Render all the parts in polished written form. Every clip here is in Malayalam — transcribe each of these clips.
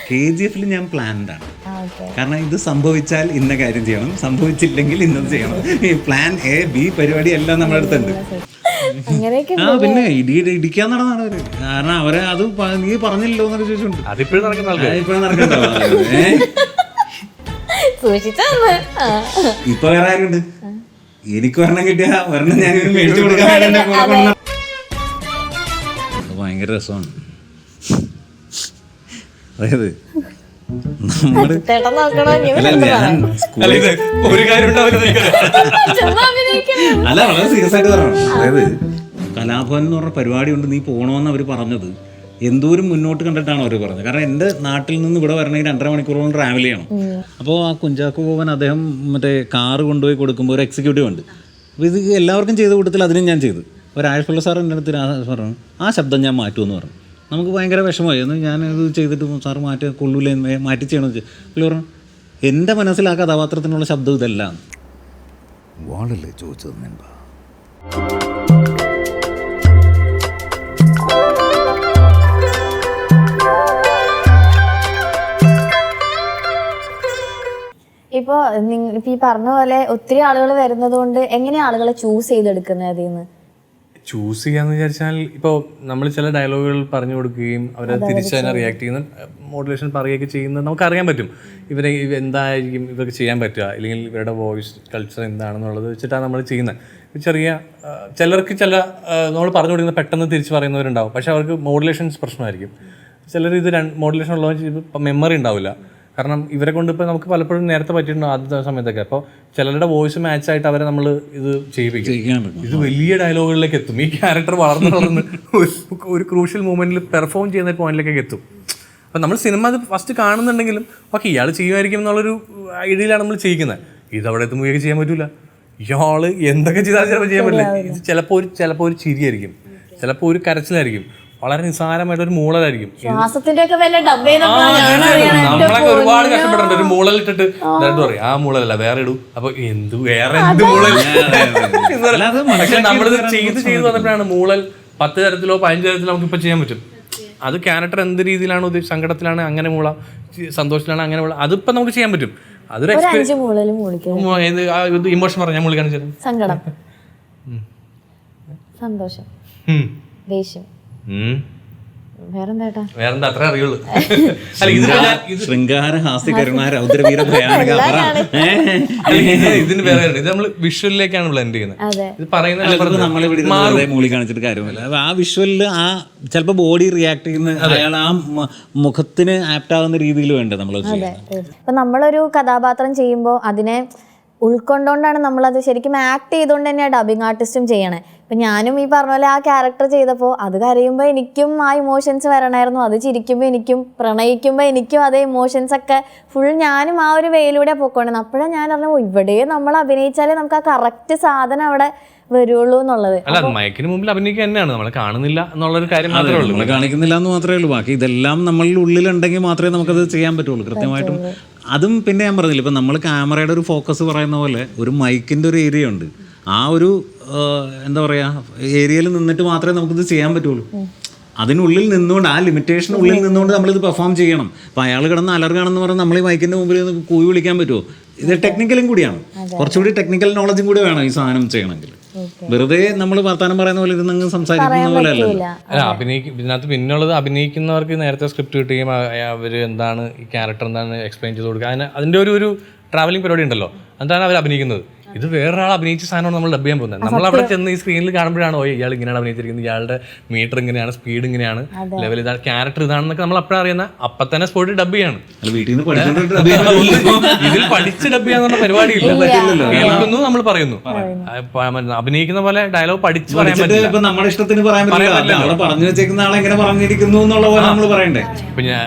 KGF ഞാൻ പ്ലാൻഡ് ആണ്. കാരണം ഇത് സംഭവിച്ചാൽ ഇന്ന കാര്യം ചെയ്യണം, സംഭവിച്ചില്ലെങ്കിൽ ഇന്നത് ചെയ്യണം. ഈ പ്ലാൻ എ ബി പരിപാടി എല്ലാം നമ്മുടെ അടുത്തുണ്ട്. പിന്നെ ഇടിക്കാൻ നടന്നാണ് അവര്. കാരണം അവരെ അത് നീ പറഞ്ഞില്ലല്ലോ എന്നൊക്കെ ചോദിച്ചോണ്ട് അതിപ്പോഴും നടക്കണ്ടോ. ഇപ്പൊ വേറെ ആരുണ്ട്? എനിക്ക് ഒരെണ്ണം കിട്ടിയ ഒരെണ്ണം ഞാൻ മേടിച്ചു കൊടുക്കാൻ ഭയങ്കര രസമാണ്. അതായത് നമ്മള് അല്ല വളരെ സീരിയസ് ആയിട്ട് പറയണം. അതായത് കലാഭവൻ എന്ന് പറഞ്ഞ പരിപാടി കൊണ്ട് നീ പോകണമെന്ന് അവർ പറഞ്ഞത് എന്തോരം മുന്നോട്ട് കണ്ടിട്ടാണ് അവർ പറഞ്ഞത്. കാരണം എൻ്റെ നാട്ടിൽ നിന്ന് ഇവിടെ വരണമെങ്കിൽ 2.5 മണിക്കൂറോളം ട്രാവൽ ചെയ്യണം. അപ്പോൾ ആ കുഞ്ചാക്കോ ബോബൻ അദ്ദേഹം മറ്റേ കാറ് കൊണ്ടുപോയി കൊടുക്കുമ്പോൾ ഒരു എക്സിക്യൂട്ടീവ് ഉണ്ട്. അപ്പോൾ ഇത് എല്ലാവർക്കും ചെയ്ത കൂട്ടത്തിൽ അതിനും ഞാൻ ചെയ്തു. ഒരാഴ്ചയുള്ള സാർ എൻ്റെ അടുത്ത് പറഞ്ഞു ആ ശബ്ദം ഞാൻ മാറ്റുമെന്ന് പറഞ്ഞു. നമുക്ക് ഭയങ്കര വിഷമമായി. എന്ന് ഞാനത് ചെയ്തിട്ട് സാറ് കൊള്ളൂലേ മാറ്റി ചെയ്യണമെന്ന് വെച്ചാൽ പുള്ളി പറഞ്ഞു എൻ്റെ മനസ്സിൽ ആ കഥാപാത്രത്തിനുള്ള ശബ്ദം ഇതല്ല. വാളല്ലേ ചോദിച്ചത് നൻപ. ഇപ്പോൾ ഈ പറഞ്ഞ പോലെ ഒത്തിരി ആളുകൾ വരുന്നത് കൊണ്ട് എങ്ങനെയാണ് ആളുകളെ ചൂസ് ചെയ്തെടുക്കുന്നത്? അതിൽ നിന്ന് ചൂസ് ചെയ്യാന്ന് വിചാരിച്ചാൽ ഇപ്പോൾ നമ്മൾ ചില ഡയലോഗുകൾ പറഞ്ഞു കൊടുക്കുകയും അവരെ തിരിച്ച് തന്നെ റിയാക്ട് ചെയ്യുന്ന മോഡുലേഷൻ പറയുകയൊക്കെ ചെയ്യുന്നത് നമുക്കറിയാൻ പറ്റും. ഇവരെ എന്തായിരിക്കും ഇവർക്ക് ചെയ്യാൻ പറ്റുക, അല്ലെങ്കിൽ ഇവരുടെ വോയിസ് കൾച്ചർ എന്താണെന്നുള്ളത് വെച്ചിട്ടാണ് നമ്മൾ ചെയ്യുന്നത്. ചെറിയ ചിലർക്ക് നമ്മൾ പറഞ്ഞു കൊടുക്കുന്നത് പെട്ടെന്ന് തിരിച്ച് പറയുന്നവരുണ്ടാവും. പക്ഷെ അവർക്ക് മോഡുലേഷൻസ് പ്രശ്നമായിരിക്കും. ചിലർ ഇത് മോഡുലേഷൻ ഉള്ളവർ മെമ്മറി ഉണ്ടാവില്ല. കാരണം ഇവരെ കൊണ്ട് ഇപ്പോൾ നമുക്ക് പലപ്പോഴും നേരത്തെ പറ്റിയിട്ടുണ്ട് ആദ്യത്തെ സമയത്തൊക്കെ. അപ്പോൾ ചിലരുടെ വോയിസ് മാച്ചായിട്ട് അവരെ നമ്മൾ ഇത് ചെയ്യിപ്പിക്കും. ഇത് വലിയ ഡയലോഗുകളിലേക്ക് എത്തും. ഈ ക്യാരക്ടർ വളർന്ന് ഒരു ക്രൂഷ്യൽ മൂമെന്റിൽ പെർഫോം ചെയ്യുന്ന പോയിന്റിലേക്കൊക്കെ എത്തും. അപ്പം നമ്മൾ സിനിമ അത് ഫസ്റ്റ് കാണുന്നുണ്ടെങ്കിലും ഓക്കെ ഇയാൾ ചെയ്യുമായിരിക്കും എന്നുള്ളൊരു ഐഡിയയിലാണ് നമ്മൾ ചെയ്യിക്കുന്നത്. ഇത് അവിടെ എത്തുമ്പോൾ ചെയ്യാൻ പറ്റൂല. ഇയാൾ എന്തൊക്കെ ചെയ്താലും ചിലപ്പോൾ ചെയ്യാൻ പറ്റില്ല. ഇത് ചിലപ്പോൾ ഒരു ചിരിയായിരിക്കും, ചിലപ്പോൾ ഒരു കരച്ചിലായിരിക്കും, വളരെ നിസ്സാരമായിട്ടൊരു മൂളലായിരിക്കും. നമ്മളൊക്കെ ഒരുപാട് കഷ്ടപ്പെട്ടിട്ടുണ്ട്. ഒരു മൂളലിട്ടിട്ട് പറയും ആ മൂളലല്ല വേറെ ഇടൂ. അപ്പൊ എന്ത് മൂളൽ. പക്ഷെ നമ്മളിത് ചെയ്ത് വന്നപ്പോഴാണ് മൂളൽ 10 തരത്തിലോ 15 തരത്തിലോ നമുക്ക് ഇപ്പൊ ചെയ്യാൻ പറ്റും. അത് ക്യാരക്ടർ എന്ത് രീതിയിലാണോ സങ്കടത്തിലാണ് അങ്ങനെ മൂളാം, സന്തോഷത്തിലാണ് അങ്ങനെ മൂളാം, അതിപ്പോ നമുക്ക് ചെയ്യാൻ പറ്റും. അതൊരു ഇമോഷൻ പറഞ്ഞാൽ മൂളി കാണിച്ചത് സങ്കടം, സന്തോഷം, ദേഷ്യം, വേറെന്താ അത്ര അറിയുള്ളൂ. ശൃംഗാര ഹാസ്യകരമായ രൗദ്രവീര ഭയാനക ഇതിന് വേറെ ഇത് നമ്മൾ വിഷ്വലിലേക്കാണ് ബ്ലെൻഡ് ചെയ്യുന്നത്. ഇത് പറയുന്നത് നമ്മളിവിടെ മൂളി കാണിച്ചിട്ട് കാര്യമില്ല. ആ വിഷ്വലില് ആ ചിലപ്പോ ബോഡി റിയാക്ട് ചെയ്യുന്ന അയാൾ ആ മുഖത്തിന് ആപ്റ്റ് ആവുന്ന രീതിയിൽ വേണ്ട നമ്മൾ. ഇപ്പൊ നമ്മളൊരു കഥാപാത്രം ചെയ്യുമ്പോൾ അതിനെ ഉൾക്കൊണ്ടോണ്ടാണ് നമ്മളത് ശരിക്കും ആക്ട് ചെയ്തുകൊണ്ട് തന്നെയാണ് ഡബിങ് ആർട്ടിസ്റ്റും ചെയ്യണേ. ഇപ്പം ഞാനും ഈ പറഞ്ഞ പോലെ ആ ക്യാരക്ടർ ചെയ്തപ്പോൾ അത് കരയുമ്പോൾ എനിക്കും ആ ഇമോഷൻസ് വരണമായിരുന്നു, അത് ചിരിക്കുമ്പോൾ എനിക്കും, പ്രണയിക്കുമ്പോൾ എനിക്കും അതേ ഇമോഷൻസ് ഒക്കെ ഫുൾ ഞാനും ആ ഒരു വേയിലൂടെ പോയിക്കൊണ്ടിരുന്നത്. അപ്പോഴാണ് ഞാൻ പറഞ്ഞു ഇവിടെ നമ്മൾ അഭിനയിച്ചാലേ നമുക്ക് ആ കറക്റ്റ് സാധനം അവിടെ വരുള്ളൂ എന്നുള്ളത്. അല്ല മയക്കിന് മുമ്പിൽ അഭിനയിക്കുക തന്നെയാണ്, നമ്മൾ കാണുന്നില്ല എന്നുള്ളൊരു കാര്യം മാത്രമേ ഉള്ളൂ. നമ്മൾ കാണിക്കുന്നില്ല എന്ന് മാത്രമേ ഉള്ളൂ. ബാക്കി ഇതെല്ലാം നമ്മളുടെ ഉള്ളിലുണ്ടെങ്കിൽ മാത്രമേ നമുക്കത് ചെയ്യാൻ പറ്റുള്ളൂ കൃത്യമായിട്ടും. അതും പിന്നെ ഞാൻ പറഞ്ഞില്ല, ഇപ്പം നമ്മൾ ക്യാമറയുടെ ഒരു ഫോക്കസ് പറയുന്ന പോലെ ഒരു മൈക്കിൻ്റെ ഒരു ഏരിയ ഉണ്ട്. ആ ഒരു എന്താ പറയുക ഏരിയയിൽ നിന്നിട്ട് മാത്രമേ നമുക്കിത് ചെയ്യാൻ പറ്റുള്ളൂ. അതിനുള്ളിൽ നിന്നുകൊണ്ട് ആ ലിമിറ്റേഷനുള്ളിൽ നിന്നുകൊണ്ട് നമ്മളിത് പെർഫോം ചെയ്യണം. അപ്പോൾ അയാൾ കിടന്ന് അലറുകയാണെന്ന് പറഞ്ഞാൽ നമ്മൾ ഈ മൈക്കിൻ്റെ മുമ്പിൽ കൂവി വിളിക്കാൻ പറ്റുമോ? ഇത് ടെക്നിക്കലും കൂടിയാണ്, കുറച്ചുകൂടി ടെക്നിക്കൽ നോളജും കൂടി വേണം ഈ സാധനം ചെയ്യണമെങ്കിൽ. വെറുതെ നമ്മൾ വർത്താനം പറയുന്ന പോലെ ഇരുന്ന് സംസാരിക്കുന്ന പോലെ അല്ല. ഇതിനകത്ത് പിന്നുള്ളത് അഭിനയിക്കുന്നവർക്ക് നേരത്തെ സ്ക്രിപ്റ്റ് കിട്ടുകയും അവർ എന്താണ് ഈ ക്യാരക്ടർ എന്താണ് എക്സ്പ്ലെയിൻ ചെയ്ത് കൊടുക്കുക. അതിൻ്റെ ഒരു ട്രാവലിംഗ് പരിപാടി ഉണ്ടല്ലോ, എന്താണ് അവർ അഭിനയിക്കുന്നത്. ഇത് വേറൊരാൾ അഭിനയിച്ച സാധനമാണ് നമ്മൾ ഡബ് ചെയ്യാൻ പോകുന്നത്. നമ്മൾ അവിടെ ചെന്ന് ഈ സ്ക്രീനിൽ കാണുമ്പോഴാണ് ഇയാൾ ഇങ്ങനെയാണ് അഭിനയിച്ചിരിക്കുന്നത്, ഇയാളുടെ മീറ്റർ ഇങ്ങനെയാണ്, സ്പീഡ് ഇങ്ങനെയാണ്, ലെവൽ ഇതാണ്, ക്യാരക്ടർ ഇതാണെന്നൊക്കെ നമ്മൾ അപ്പോഴാണ് അറിയുന്ന. അപ്പം തന്നെ സ്പോട്ടിൽ ഡബ് ചെയ്യാണ്. ഇതിൽ പഠിച്ച് ഡബ് ചെയ്യാന്നുള്ള പരിപാടിയില്ല. കേൾക്കുന്നു, നമ്മൾ പറയുന്നു, അഭിനയിക്കുന്ന പോലെ ഡയലോഗ് പഠിച്ച് പറയാൻ പറ്റില്ല. നമ്മുടെ ഇഷ്ടത്തിന് പറയാൻ പറ്റില്ല. പറഞ്ഞു വെച്ചേക്കുന്ന ആളെ എങ്ങനെ പറഞ്ഞിരിക്കുന്നു എന്നുള്ള പോലെ നമ്മൾ പറയണ്ടേ. ഇപ്പൊ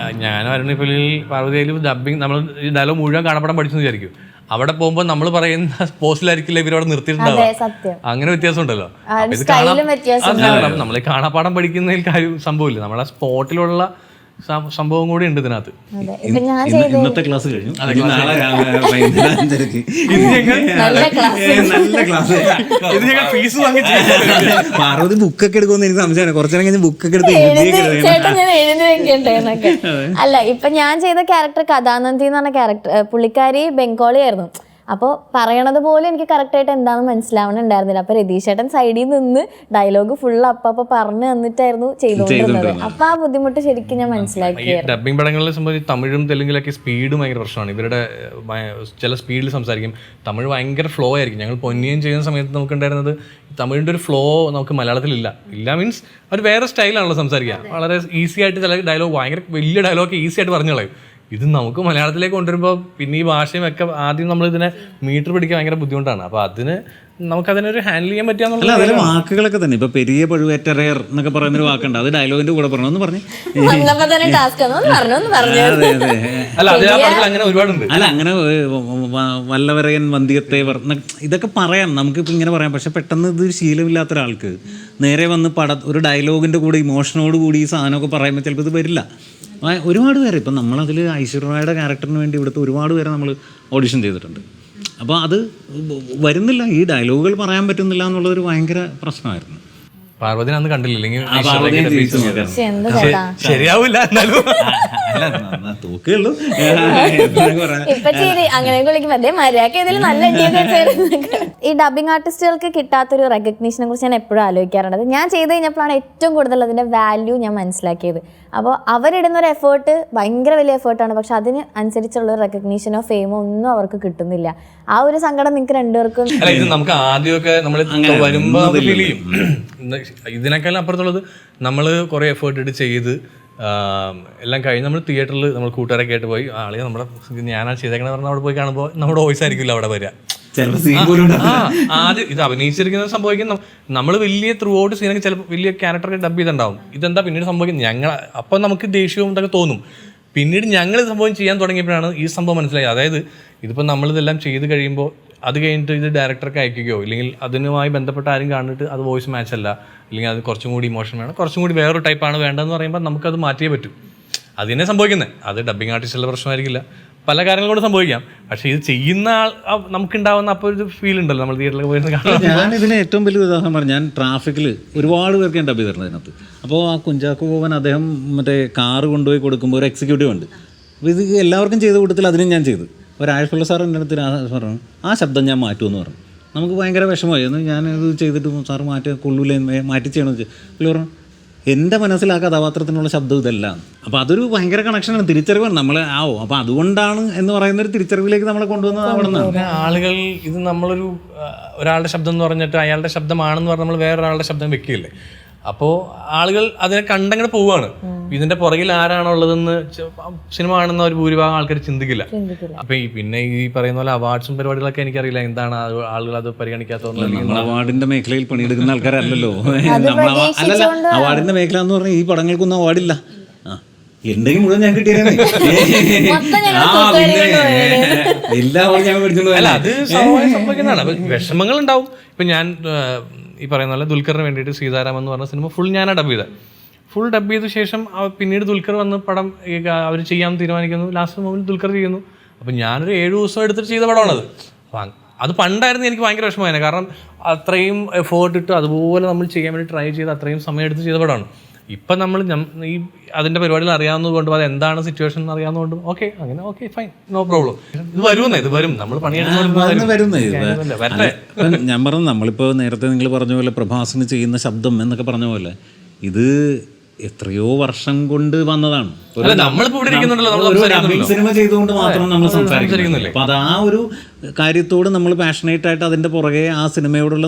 ഞാൻ അരുണിപ്പള്ളിയിൽ പാർവതിയിലും ഡബിങ് നമ്മൾ ഈ ഡയലോഗ് മുഴുവൻ കാണപ്പെടാൻ പഠിച്ചെന്ന് വിചാരിക്കും. അവിടെ പോകുമ്പോൾ നമ്മൾ പറയുന്ന പോസ്റ്റിലായിരിക്കില്ല ഇവരവിടെ നിർത്തിയിട്ടുണ്ടാവുക. അങ്ങനെ വ്യത്യാസം ഉണ്ടല്ലോ. നമ്മൾ കാണാപ്പാടം പഠിക്കുന്നതിൽ കാര്യം സംഭവമില്ല. നമ്മളെ സ്പോട്ടിലുള്ള സംഭവം കൂടി ഉണ്ട് ഇതിനകത്ത്. അതെ ഇപ്പൊ ഞാൻ ഇന്നത്തെ ക്ലാസ് കഴിഞ്ഞു. നാളെ രാവിലെ വൈകുന്നേരം 5:30 നല്ല ക്ലാസ് നല്ല ക്ലാസ്. ഇത് ഞങ്ങൾ ഫീസ് വാങ്ങി പാർവതി ബുക്കൊക്കെ എടുക്കുമെന്ന് എനിക്ക് സംശയമാണ്. കുറച്ചു നേരം ബുക്കൊക്കെ എടുത്ത് ചേട്ടാ ഞാൻ എഴുതി വെക്കട്ടെ എന്നൊക്കെ. അല്ല ഇപ്പൊ ഞാൻ ചെയ്ത ക്യാരക്ടർ കഥാനന്ദി എന്ന് പറഞ്ഞ ക്യാരക്ടർ, പുള്ളിക്കാരി ബംഗാളി ആയിരുന്നു. അപ്പോൾ പറയണത് പോലും എനിക്ക് കറക്റ്റായിട്ട് എന്താണെന്ന് മനസ്സിലാവണുണ്ടായിരുന്നില്ല. അപ്പോൾ രതീഷ് ചേട്ടൻ സൈഡിൽ നിന്ന് ഡയലോഗ് ഫുൾ അപ്പൊ പറഞ്ഞു തന്നിട്ടായിരുന്നു ചെയ്തുകൊണ്ടിരുന്നത്. അപ്പൊ ആ ബുദ്ധിമുട്ട് ശരിക്കും ഞാൻ മനസ്സിലാക്കിയായിരുന്നു. ഡബ്ബിംഗ് പടങ്ങളെ സംബന്ധിച്ച് തമിഴും തെലുങ്കിലൊക്കെ സ്പീഡ് ഭയങ്കര പ്രശ്നമാണ്. ഇവരുടെ ചില സ്പീഡിൽ സംസാരിക്കും. തമിഴ് ഭയങ്കര ഫ്ലോ ആയിരിക്കും. ഞങ്ങൾ പൊന്നിയൻ ചെയ്യുന്ന സമയത്ത് നമുക്കുണ്ടായിരുന്നത് തമിഴിൻ്റെ ഒരു ഫ്ലോ നമുക്ക് മലയാളത്തിലില്ല. ഇല്ല മീൻസ് ഒരു വേറെ സ്റ്റൈലാണല്ലോ സംസാരിക്കുക. വളരെ ഈസി ആയിട്ട് ചില ഡയലോഗ്, ഭയങ്കര വലിയ ഡയലോഗ് ഈസി ആയിട്ട് പറഞ്ഞു കളയും. ഇത് നമുക്ക് മലയാളത്തിലേക്ക് കൊണ്ടുവരുമ്പോൾ പിന്നെ ഈ ഭാഷയും ഒക്കെ ആദ്യം നമ്മളിതിനെ മീറ്റർ പിടിക്കാൻ ഭയങ്കര ബുദ്ധിമുട്ടാണ്. അപ്പോൾ നമുക്കതിനൊരു ഹാൻഡിൽ ചെയ്യാൻ പറ്റുക. അതിലെ വാക്കുകളൊക്കെ തന്നെ ഇപ്പൊ പെരിയ പഴുവേറ്ററയർ എന്നൊക്കെ പറയുന്നൊരു വാക്കുണ്ട്. അത് ഡയലോഗിന്റെ കൂടെ പറഞ്ഞോന്ന് പറഞ്ഞു. അല്ല അങ്ങനെ ഒരുപാടുണ്ട്. അല്ല അങ്ങനെ വല്ലവരയൻ വന്ധ്യത്തേവർ ഇതൊക്കെ പറയാം, നമുക്കിപ്പോൾ ഇങ്ങനെ പറയാം. പക്ഷെ പെട്ടെന്ന് ഇത് ശീലമില്ലാത്ത ഒരാൾക്ക് നേരെ വന്ന് ഒരു ഡയലോഗിന്റെ കൂടെ ഇമോഷനോട് കൂടി ഈ സാധനമൊക്കെ പറയുമ്പോൾ ചിലപ്പോൾ ഇത് വരില്ല. ഒരുപാട് പേര് ഇപ്പം നമ്മളതിൽ ഐശ്വര്യയുടെ ക്യാരക്ടറിന് വേണ്ടി ഇവിടുത്തെ ഒരുപാട് പേരെ നമ്മൾ ഓഡിഷൻ ചെയ്തിട്ടുണ്ട്. അപ്പോൾ അത് വരുന്നില്ല, ഈ ഡയലോഗുകൾ പറയാൻ പറ്റുന്നില്ല എന്നുള്ളതൊരു ഭയങ്കര പ്രശ്നമായിരുന്നു. പാർവതി അന്ന് കണ്ടില്ലെങ്കിൽ ശരിയാവില്ല. തോക്കുള്ളൂ ഇപ്പൊ ശരി അങ്ങനെ വിളിക്കും. അതേ മര്യാദക്ക് ഇതിൽ നല്ല ഈ ഡബിങ് ആർട്ടിസ്റ്റുകൾക്ക് കിട്ടാത്തൊരു റെക്കഗ്നീഷനെ കുറിച്ച് ഞാൻ എപ്പോഴും ആലോചിക്കാറുണ്ട്. ഞാൻ ചെയ്ത് കഴിഞ്ഞപ്പോഴാണ് ഏറ്റവും കൂടുതൽ അതിന്റെ വാല്യൂ ഞാൻ മനസ്സിലാക്കിയത്. അപ്പോൾ അവരിടുന്ന ഒരു എഫേർട്ട് ഭയങ്കര വലിയ എഫേർട്ടാണ്, പക്ഷെ അതിന് അനുസരിച്ചുള്ള ഒരു റെക്കഗ്നീഷനോ ഫെയിമോ ഒന്നും അവർക്ക് കിട്ടുന്നില്ല. ആ ഒരു സങ്കടം നിങ്ങൾക്ക് രണ്ടുപേർക്കും. ഇത് നമുക്ക് ആദ്യമൊക്കെ നമ്മൾ വരുമ്പോ ഇതിനേക്കാളും അപ്പുറത്തുള്ളത് നമ്മൾ കുറേ എഫേർട്ട് ഇട്ട് ചെയ്ത് എല്ലാം കഴിഞ്ഞ് നമ്മൾ തിയേറ്ററിൽ നമ്മൾ കൂട്ടുകാരൊക്കെ ആയിട്ട് പോയി ആളെ നമ്മുടെ ഞാനാണ് ചെയ്തേക്കണെന്ന് പറഞ്ഞാൽ അവിടെ പോയി കാണുമ്പോൾ നമ്മുടെ വോയിസ് ആയിരിക്കില്ല അവിടെ വരിക. ആദ്യം ഇത് അഭിനയിച്ചിരിക്കുന്നത് സംഭവിക്കുന്ന നമ്മൾ വലിയ ത്രൂ ഔട്ട് സീനൊക്കെ ചിലപ്പോൾ വലിയ ക്യാരക്ടറൊക്കെ ഡബ് ചെയ്തിട്ടുണ്ടാവും. ഇതെന്താ പിന്നീട് സംഭവിക്കുന്നത് ഞങ്ങൾ അപ്പം നമുക്ക് ദേഷ്യവും ഇതൊക്കെ തോന്നും. പിന്നീട് ഞങ്ങൾ സംഭവം ചെയ്യാൻ തുടങ്ങിയപ്പോഴാണ് ഈ സംഭവം മനസ്സിലായത്. അതായത് ഇതിപ്പോൾ നമ്മളിതെല്ലാം ചെയ്ത് കഴിയുമ്പോൾ അത് കഴിഞ്ഞിട്ട് ഇത് ഡയറക്ടർക്ക് അയക്കുകയോ ഇല്ലെങ്കിൽ അതിനുമായി ബന്ധപ്പെട്ട ആരും കണ്ടിട്ട് അത് വോയിസ് മാച്ച് അല്ല, അല്ലെങ്കിൽ അത് കുറച്ചും കൂടി ഇമോഷൻ വേണം, കുറച്ചും കൂടി വേറൊരു ടൈപ്പാണ് വേണ്ടതെന്ന് പറയുമ്പോൾ നമുക്കത് മാറ്റിയേ പറ്റും. അതിനെ സംഭവിക്കുന്നത്. അത് ഡബ്ബിങ് ആർട്ടിസ്റ്റുള്ള പ്രശ്നമായിരിക്കില്ല, പല കാര്യങ്ങൾ കൊണ്ട് സംഭവിക്കാം. പക്ഷേ ഇത് ചെയ്യുന്ന ആൾ നമുക്കുണ്ടാവുന്ന അപ്പോൾ ഒരു ഫീൽ ഉണ്ടല്ലോ നമ്മൾ തിയേറ്ററിൽ പോയിരുന്ന കാണാൻ. ഞാൻ ഇതിന് ഏറ്റവും വലിയ ഉദാഹരണം പറഞ്ഞു. ഞാൻ ട്രാഫിക്കിൽ ഒരുപാട് പേർക്ക് ഞാൻ ഡബ് ചെയ്തിട്ടുണ്ട് അതിനകത്ത്. അപ്പോൾ ആ കുഞ്ചാക്കോ ബോബൻ അദ്ദേഹം മറ്റേ കാറ് കൊണ്ടുപോയി കൊടുക്കുമ്പോൾ ഒരു എക്സിക്യൂട്ടീവ് ഉണ്ട്. അപ്പോൾ ഇത് എല്ലാവർക്കും ചെയ്ത കൂട്ടത്തിൽ അതിനും ഞാൻ ചെയ്തു. ഒരാഴ്ചയുള്ള സാർ എൻ്റെ അടുത്ത് പറഞ്ഞു ആ ശബ്ദം ഞാൻ മാറ്റുമെന്ന് പറഞ്ഞു. നമുക്ക് ഭയങ്കര വിഷമമായിരുന്നു. ഞാനത് ചെയ്തിട്ട് സാറ് കൊള്ളൂലേ മാറ്റി ചെയ്യണമെന്ന് വെച്ചാൽ പുള്ളി പറഞ്ഞു എൻ്റെ മനസ്സിൽ ആ കഥാപാത്രത്തിനുള്ള ശബ്ദം ഇതല്ല. അപ്പോൾ അതൊരു ഭയങ്കര കണക്ഷനാണ്, തിരിച്ചറിവാണ് നമ്മളെ അപ്പോൾ അതുകൊണ്ടാണ് എന്ന് പറയുന്ന ഒരു തിരിച്ചറിവിലേക്ക് നമ്മളെ കൊണ്ടുവന്നത് അവിടെ നിന്നാണ്. ആളുകൾ ഇത് നമ്മളൊരു ഒരാളുടെ ശബ്ദം എന്ന് പറഞ്ഞിട്ട് അയാളുടെ ശബ്ദമാണെന്ന് പറഞ്ഞാൽ നമ്മൾ വേറൊരാളുടെ ശബ്ദം വെക്കുകയില്ലേ. അപ്പോൾ ആളുകൾ അതിനെ കണ്ടങ്ങനെ പോവുകയാണ്. ഇതിന്റെ പുറകിൽ ആരാണുള്ളതെന്ന് സിനിമ കാണുന്ന ഒരു ഭൂരിഭാഗം ആൾക്കാർ ചിന്തിക്കില്ല. അപ്പൊ പിന്നെ ഈ പറയുന്ന പോലെ അവാർഡ്സും പരിപാടികളൊക്കെ എനിക്കറിയില്ല എന്താണ് ആളുകൾ അത് പരിഗണിക്കാത്തത്. അവാർഡിന്റെ മേഖലയിൽ പണിയെടുക്കുന്ന ആൾക്കാരല്ലല്ലോ. അവാർഡിന്റെ മേഖല എന്ന് പറഞ്ഞാൽ ഈ പടങ്ങൾക്കൊന്നും അവാർഡില്ല. എന്തെങ്കിലും മുഴുവൻ ഞാൻ കിട്ടിയത് എല്ലാ അവാർഡും ഞാൻ മേടിച്ചോളൂ. അല്ല അത് സംഭവിക്കുന്നതാണ്. വിഷമങ്ങൾ ഉണ്ടാവും. ഇപ്പൊ ഞാൻ ഈ പറയുന്ന പോലെ ദുൽഖറിന് വേണ്ടിയിട്ട് സീതാരാം എന്ന് പറഞ്ഞ സിനിമ ഫുൾ ഞാനാണ് ഡബ് ചെയ്തത്. ഫുൾ ഡബ് ചെയ്ത ശേഷം പിന്നീട് ദുൽഖർ വന്ന് പടം അവർ ചെയ്യാൻ തീരുമാനിക്കുന്നു. ലാസ്റ്റ് മൊമെന്റ് ദുൽഖർ ചെയ്യുന്നു. അപ്പം ഞാനൊരു 7 ദിവസം എടുത്തിട്ട് ചെയ്ത പടമാണത്. അപ്പം അത് പണ്ടായിരുന്നു എനിക്ക് ഭയങ്കര വിഷമമായിരുന്നു. കാരണം അത്രയും എഫേർട്ട് ഇട്ട് അതുപോലെ നമ്മൾ ചെയ്യാൻ വേണ്ടി ട്രൈ ചെയ്ത് അത്രയും സമയം എടുത്ത് ചെയ്ത പടമാണ്. ഇപ്പം നമ്മൾ ഈ അതിൻ്റെ പരിപാടികൾ അറിയാവുന്നതുകൊണ്ടും അത് എന്താണ് സിറ്റുവേഷൻ എന്ന് അറിയാവുന്നതുകൊണ്ടും ഓക്കെ അങ്ങനെ ഓക്കെ ഫൈൻ നോ പ്രോബ്ലം. ഇത് വരും നമ്മൾ ഞാൻ പറഞ്ഞു നമ്മളിപ്പോൾ നേരത്തെ നിങ്ങൾ പറഞ്ഞ പോലെ പ്രഭാസിന് ചെയ്യുന്ന ശബ്ദം എന്നൊക്കെ പറഞ്ഞ പോലെ ഇത് എത്രയോ വർഷം കൊണ്ട് വന്നതാണ്. സിനിമ ചെയ്തുകൊണ്ട് മാത്രം നമ്മൾ സംസാരിക്കുന്നില്ല. അപ്പൊ അത് ആ ഒരു കാര്യത്തോട് നമ്മൾ പാഷനേറ്റ് ആയിട്ട് അതിന്റെ പുറകെ ആ സിനിമയോടുള്ള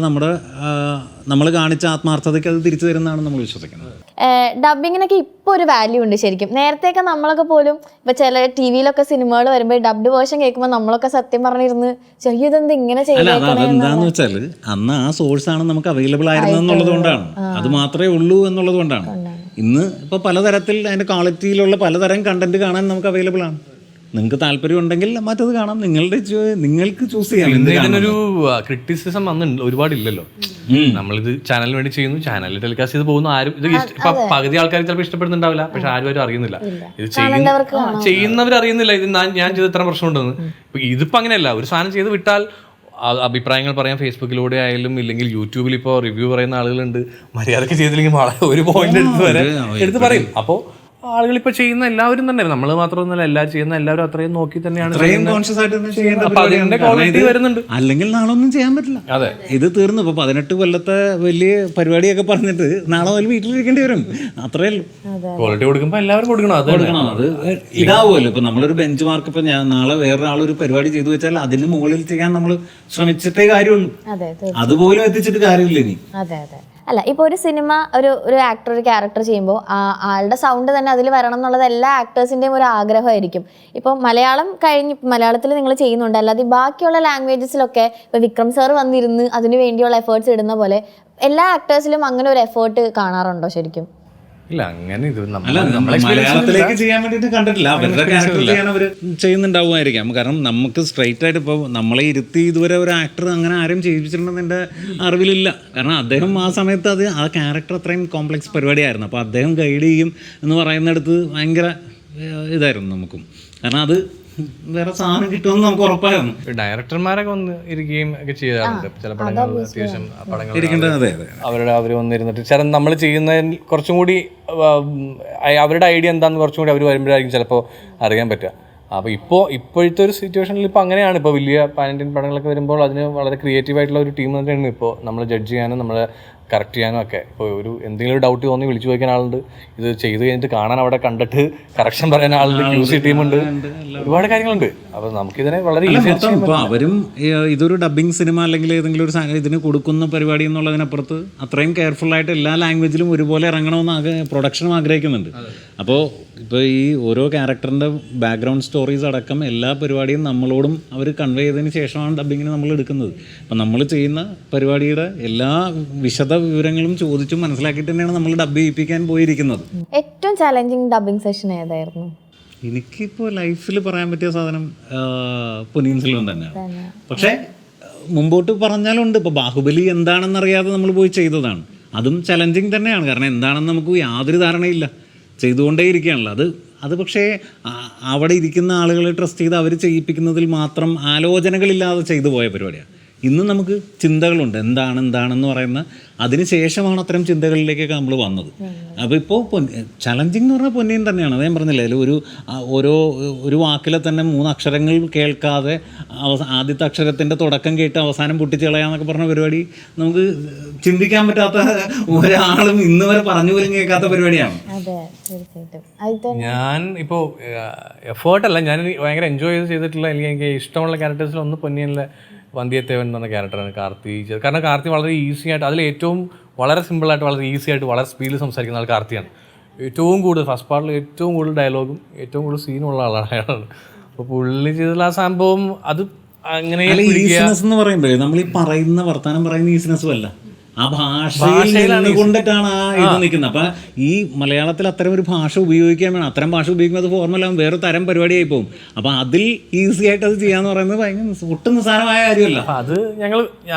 നമ്മൾ കാണിച്ച ആത്മാർത്ഥതയ്ക്ക് അത് തിരിച്ചു തരുന്നതാണ് നമ്മൾ വിശ്വസിക്കുന്നത്. ഡബിങ്ങിനൊക്കെ ഇപ്പോൾ ഒരു വാല്യൂ ഉണ്ട് ശരിക്കും. നേരത്തെയൊക്കെ നമ്മളൊക്കെ പോലും ഇപ്പൊ ചില ടി വിയിലൊക്കെ സിനിമകൾ വരുമ്പോൾ ഡബ്ഡ് വേർഷൻ കേൾക്കുമ്പോൾ നമ്മളൊക്കെ സത്യം പറഞ്ഞിരുന്ന് ഇതെന്ത് ഇങ്ങനെ അതെന്താന്ന് വെച്ചാല് അന്ന് ആ സോഴ്സ് ആണ് നമുക്ക് അവൈലബിൾ ആയിരുന്നു എന്നുള്ളത് കൊണ്ടാണ്, അത് മാത്രമേ ഉള്ളൂ എന്നുള്ളത് കൊണ്ടാണ്. ഇന്ന് ഇപ്പോൾ പലതരത്തിൽ അതിൻ്റെ ക്വാളിറ്റിയിലുള്ള പലതരം കണ്ടന്റ് കാണാൻ നമുക്ക് അവൈലബിൾ ആണ്. നിങ്ങൾക്ക് താല്പര്യം ഉണ്ടെങ്കിൽ മറ്റത് കാണാം, നിങ്ങൾക്ക് ചൂസ് ചെയ്യാം. ഇതിനൊരു ക്രിറ്റിസിസം അന്ന് ഒരുപാടില്ലല്ലോ. നമ്മളിത് ചാനലിന് വേണ്ടി ചെയ്യുന്നു, ചാനലിൽ ടെലികാസ്റ്റ് ചെയ്ത് പോകുന്നു. ആരും ഇത് ഇപ്പൊ പകുതി ആൾക്കാർ ചിലപ്പോൾ ഇഷ്ടപ്പെടുന്നുണ്ടാവില്ല, പക്ഷെ ആരും അറിയുന്നില്ല. ഇത് ചെയ്യുന്നവർ അറിയുന്നില്ല ഇത് ഞാൻ ചെയ്ത് ഇത്ര പ്രശ്നമുണ്ടെന്ന്. ഇപ്പൊ ഇതിപ്പോ അങ്ങനെയല്ല, ഒരു സാധനം ചെയ്ത് വിട്ടാൽ അഭിപ്രായങ്ങൾ പറയാം ഫേസ്ബുക്കിലൂടെ ആയാലും, ഇല്ലെങ്കിൽ യൂട്യൂബിൽ ഇപ്പോൾ റിവ്യൂ പറയുന്ന ആളുകളുണ്ട്. മര്യാദക്ക് ചെയ്തില്ലെങ്കിൽ ഒരു പോയിന്റ് എടുത്ത് പറയും. അപ്പോൾ ആളുകൾ ഇപ്പൊ ചെയ്യുന്ന എല്ലാവരും തന്നെ, നമ്മൾ മാത്രമൊന്നുമല്ല, എല്ലാവരും ചെയ്യുന്ന എല്ലാവരും അത്രയും നോക്കി തന്നെയാണ് വരുന്നുണ്ട്. അല്ലെങ്കിൽ നാളെ ഒന്നും ചെയ്യാൻ പറ്റില്ല. അതെ, ഇത് തീർന്നു. ഇപ്പൊ 18 കൊല്ലത്തെ വലിയ പരിപാടിയൊക്കെ പറഞ്ഞിട്ട് നാളെ മുതൽ വീട്ടിലിരിക്കേണ്ടി വരും. അത്രേ ഉള്ളൂ. ക്വാളിറ്റി കൊടുക്കുമ്പോൾ എല്ലാവരും കൊടുക്കണം. അത് ഇതാവുമല്ലോ. ഇപ്പൊ നമ്മളൊരു ബെഞ്ച് മാർക്ക്, ഇപ്പൊ ഞാൻ നാളെ വേറൊരാളൊരു പരിപാടി ചെയ്തു വെച്ചാൽ അതിന് മുകളിൽ ചെയ്യാൻ നമ്മൾ ശ്രമിച്ചിട്ടേ കാര്യമുള്ളൂ. അതുപോലും എത്തിച്ചിട്ട് കാര്യമില്ല ഇനി. അല്ല, ഇപ്പോൾ ഒരു സിനിമ ഒരു ആക്ടർ ഒരു ക്യാരക്ടർ ചെയ്യുമ്പോൾ ആളുടെ സൗണ്ട് തന്നെ അതിൽ വരണം എന്നുള്ളത് എല്ലാ ആക്ടേഴ്സിൻ്റെയും ഒരു ആഗ്രഹമായിരിക്കും. ഇപ്പോൾ മലയാളത്തിൽ നിങ്ങൾ ചെയ്യുന്നുണ്ട്, അല്ലാതെ ബാക്കിയുള്ള ലാംഗ്വേജസിലൊക്കെ ഇപ്പോൾ വിക്രം സാർ വന്നിരുന്ന് അതിന് വേണ്ടിയുള്ള എഫേർട്സ് ഇടുന്ന പോലെ എല്ലാ ആക്ടേഴ്സിലും അങ്ങനെ ഒരു എഫേർട്ട് കാണാറുണ്ടോ ശരിക്കും? ഇല്ല, അങ്ങനെ ഇത് മലയാളത്തിലേക്ക് ചെയ്യാൻ വേണ്ടിയിട്ട് കണ്ടിട്ടില്ല. അവരുടെ ക്യാരക്ടർ ചെയ്യാൻ അവർ ചെയ്യുന്നുണ്ടാവുമായിരിക്കാം. കാരണം നമുക്ക് സ്ട്രൈറ്റ് ആയിട്ട് ഇപ്പോൾ നമ്മളെ ഇരുത്തി ഇതുവരെ ഒരു ആക്ടർ അങ്ങനെ ആരും ചെയ്യിപ്പിച്ചിട്ടുണ്ടെന്ന് എൻ്റെ അറിവിലില്ല. കാരണം അദ്ദേഹം ആ സമയത്ത് ആ ക്യാരക്ടർ അത്രയും കോംപ്ലക്സ് പരിപാടിയായിരുന്നു. അപ്പോൾ അദ്ദേഹം ഗൈഡ് ചെയ്യും എന്ന് പറയുന്നിടത്ത് ഭയങ്കര ഇതായിരുന്നു നമുക്കും. കാരണം അത് വേറെ സാധനം കിട്ടുമെന്ന് നമുക്ക് ഉറപ്പായിരുന്നു. ഡയറക്ടർമാരൊക്കെ വന്ന് ഇരിക്കുകയും ഒക്കെ ചെയ്യാറുണ്ട് ചില പടങ്ങൾ. അത്യാവശ്യം പടങ്ങൾ അവർ വന്നിരുന്നിട്ട് ചില നമ്മൾ ചെയ്യുന്നതിൽ കുറച്ചും കൂടി അവരുടെ ഐഡിയ എന്താണെന്ന് കുറച്ചും കൂടി അവർ വരുമ്പോഴായിരിക്കും ചിലപ്പോൾ അറിയാൻ പറ്റുക. അപ്പോൾ ഇപ്പോഴത്തെ ഒരു സിറ്റുവേഷനിൽ ഇപ്പോൾ അങ്ങനെയാണ്. ഇപ്പോൾ വലിയ പാൻ ഇന്ത്യൻ പടങ്ങളൊക്കെ വരുമ്പോൾ അതിന് വളരെ ക്രിയേറ്റീവായിട്ടുള്ള ഒരു ടീം തന്നെയാണ് ഇപ്പോൾ നമ്മൾ ജഡ്ജ് ചെയ്യാനും നമ്മളെ കറക്റ്റ് ചെയ്യാനും ഒക്കെ. ഇപ്പോൾ എന്തെങ്കിലും ഒരു ഡൗട്ട് തോന്നി വിളിച്ചു ചോദിക്കാൻ ആളുണ്ട്, ഇത് ചെയ്ത് കഴിഞ്ഞിട്ട് കാണാൻ അവിടെ കണ്ടിട്ട് കറക്ഷൻ പറയാൻ ആളുണ്ട്, QC ടീമുണ്ട്, ഒരുപാട് കാര്യങ്ങളുണ്ട്. അപ്പോൾ നമുക്കിതിനെ വളരെ ഈസി. ഇപ്പോൾ അവരും ഇതൊരു ഡബ്ബിങ് സിനിമ അല്ലെങ്കിൽ ഏതെങ്കിലും ഒരു ഇതിന് കൊടുക്കുന്ന പരിപാടി എന്നുള്ളതിനപ്പുറത്ത് അത്രയും കെയർഫുള്ളായിട്ട് എല്ലാ ലാംഗ്വേജിലും ഒരുപോലെ ഇറങ്ങണമെന്ന് പ്രൊഡക്ഷനും ആഗ്രഹിക്കുന്നുണ്ട്. അപ്പോൾ ഇപ്പോൾ ഈ ഓരോ ക്യാരക്ടറിൻ്റെ ബാക്ക്ഗ്രൗണ്ട് സ്റ്റോറീസ് അടക്കം എല്ലാ പരിപാടിയും നമ്മളോടും അവർ കൺവേ ചെയ്തതിന് ശേഷമാണ് ഡബ്ബിങ്ങിന് നമ്മൾ എടുക്കുന്നത്. അപ്പം നമ്മൾ ചെയ്യുന്ന പരിപാടിയുടെ എല്ലാ വിശദ വിവരങ്ങളും ചോദിച്ചും മനസ്സിലാക്കിയിട്ട് തന്നെയാണ് നമ്മൾ ഡബ് ചെയ്യിപ്പിക്കാൻ പോയിരിക്കുന്നത്. ഏറ്റവും ചാലഞ്ചിങ് ഡബ്ബിംഗ് സെഷൻ ഏതായിരുന്നു? എനിക്കിപ്പോൾ ലൈഫിൽ പറയാൻ പറ്റിയ സാധനം പൊന്നിയിൻ സെൽവൻ തന്നെയാണ്. പക്ഷേ മുമ്പോട്ട് പറഞ്ഞാലുണ്ട്, ഇപ്പോൾ ബാഹുബലി എന്താണെന്നറിയാതെ നമ്മൾ പോയി ചെയ്തതാണ്. അതും ചലഞ്ചിങ് തന്നെയാണ്. കാരണം എന്താണെന്ന് നമുക്ക് യാതൊരു ധാരണയില്ല, ചെയ്തുകൊണ്ടേ ഇരിക്കുകയാണല്ലോ. അത് പക്ഷേ അവിടെ ഇരിക്കുന്ന ആളുകളെ ട്രസ്റ്റ് ചെയ്ത് അവർ ചെയ്യിപ്പിക്കുന്നതിൽ മാത്രം ആലോചനകളില്ലാതെ ചെയ്തു പോയ പരിപാടിയാണ്. ഇന്ന് നമുക്ക് ചിന്തകളുണ്ട്, എന്താണെന്ന് പറയുന്ന അതിന് ശേഷമാണ് അത്തരം ചിന്തകളിലേക്കൊക്കെ നമ്മൾ വന്നത്. അപ്പോൾ ഇപ്പോൾ ചലഞ്ചിങ് എന്ന് പറഞ്ഞാൽ പൊന്നിയും തന്നെയാണ്. അത് ഞാൻ പറഞ്ഞില്ലേ, അതിൽ ഒരു വാക്കിലെ തന്നെ 3 അക്ഷരങ്ങൾ കേൾക്കാതെ ആദ്യത്തെ അക്ഷരത്തിൻ്റെ തുടക്കം കേട്ട് അവസാനം പൊട്ടിച്ച് കളയാന്നൊക്കെ പറഞ്ഞ പരിപാടി നമുക്ക് ചിന്തിക്കാൻ പറ്റാത്ത ഒരാളും ഇന്ന് വരെ പറഞ്ഞു പോലും കേൾക്കാത്ത പരിപാടിയാണ്. ഞാൻ ഇപ്പോൾ എഫേർട്ടല്ല, ഞാൻ ഭയങ്കര എൻജോയ് ചെയ്തിട്ടുള്ള എനിക്ക് ഇഷ്ടമുള്ള ക്യാരക്ടേഴ്സിൽ ഒന്ന് പൊന്നിയനിലെ വന്ധ്യത്തേവൻ എന്ന് പറഞ്ഞ ക്യാരക്ടറാണ് കാർത്തി. കാരണം കാർത്തി വളരെ ഈസി ആയിട്ട്, അതിൽ ഏറ്റവും വളരെ സിമ്പിളായിട്ട് വളരെ ഈസി ആയിട്ട് വളരെ സ്പീഡിൽ സംസാരിക്കുന്ന ആൾ കാർത്തിയാണ്. ഏറ്റവും കൂടുതൽ ഫസ്റ്റ് പാർട്ടിൽ ഏറ്റവും കൂടുതൽ ഡയലോഗും ഏറ്റവും കൂടുതൽ സീനുള്ള ആളാണ് അയാളാണ്. അപ്പോൾ പുള്ളി ചെയ്തുള്ള ആ സംഭവം അത് അങ്ങനെ ഈസിനെസ് എന്ന് പറയുമ്പോൾ നമ്മൾ ഈ പറയുന്ന വർത്തമാനം പറയുന്ന ഈസിനെസ്സും അല്ല, ആ ഭാഷയിൽ കൊണ്ടിട്ടാണ് ആ ഇത് നിൽക്കുന്നത്. അപ്പം ഈ മലയാളത്തിൽ അത്തരം ഒരു ഭാഷ ഉപയോഗിക്കാൻ വേണം. അത്തരം ഭാഷ ഉപയോഗിക്കുമ്പോൾ അത് ഫോർമലാകും, വേറെ തരം പരിപാടിയായി പോകും. അപ്പം അതിൽ ഈസി ആയിട്ട് അത് ചെയ്യാന്ന് പറയുന്നത് ഭയങ്കര ഒട്ടും നിസ്സാരമായ കാര്യമല്ല. അപ്പം അത് ഞങ്ങൾ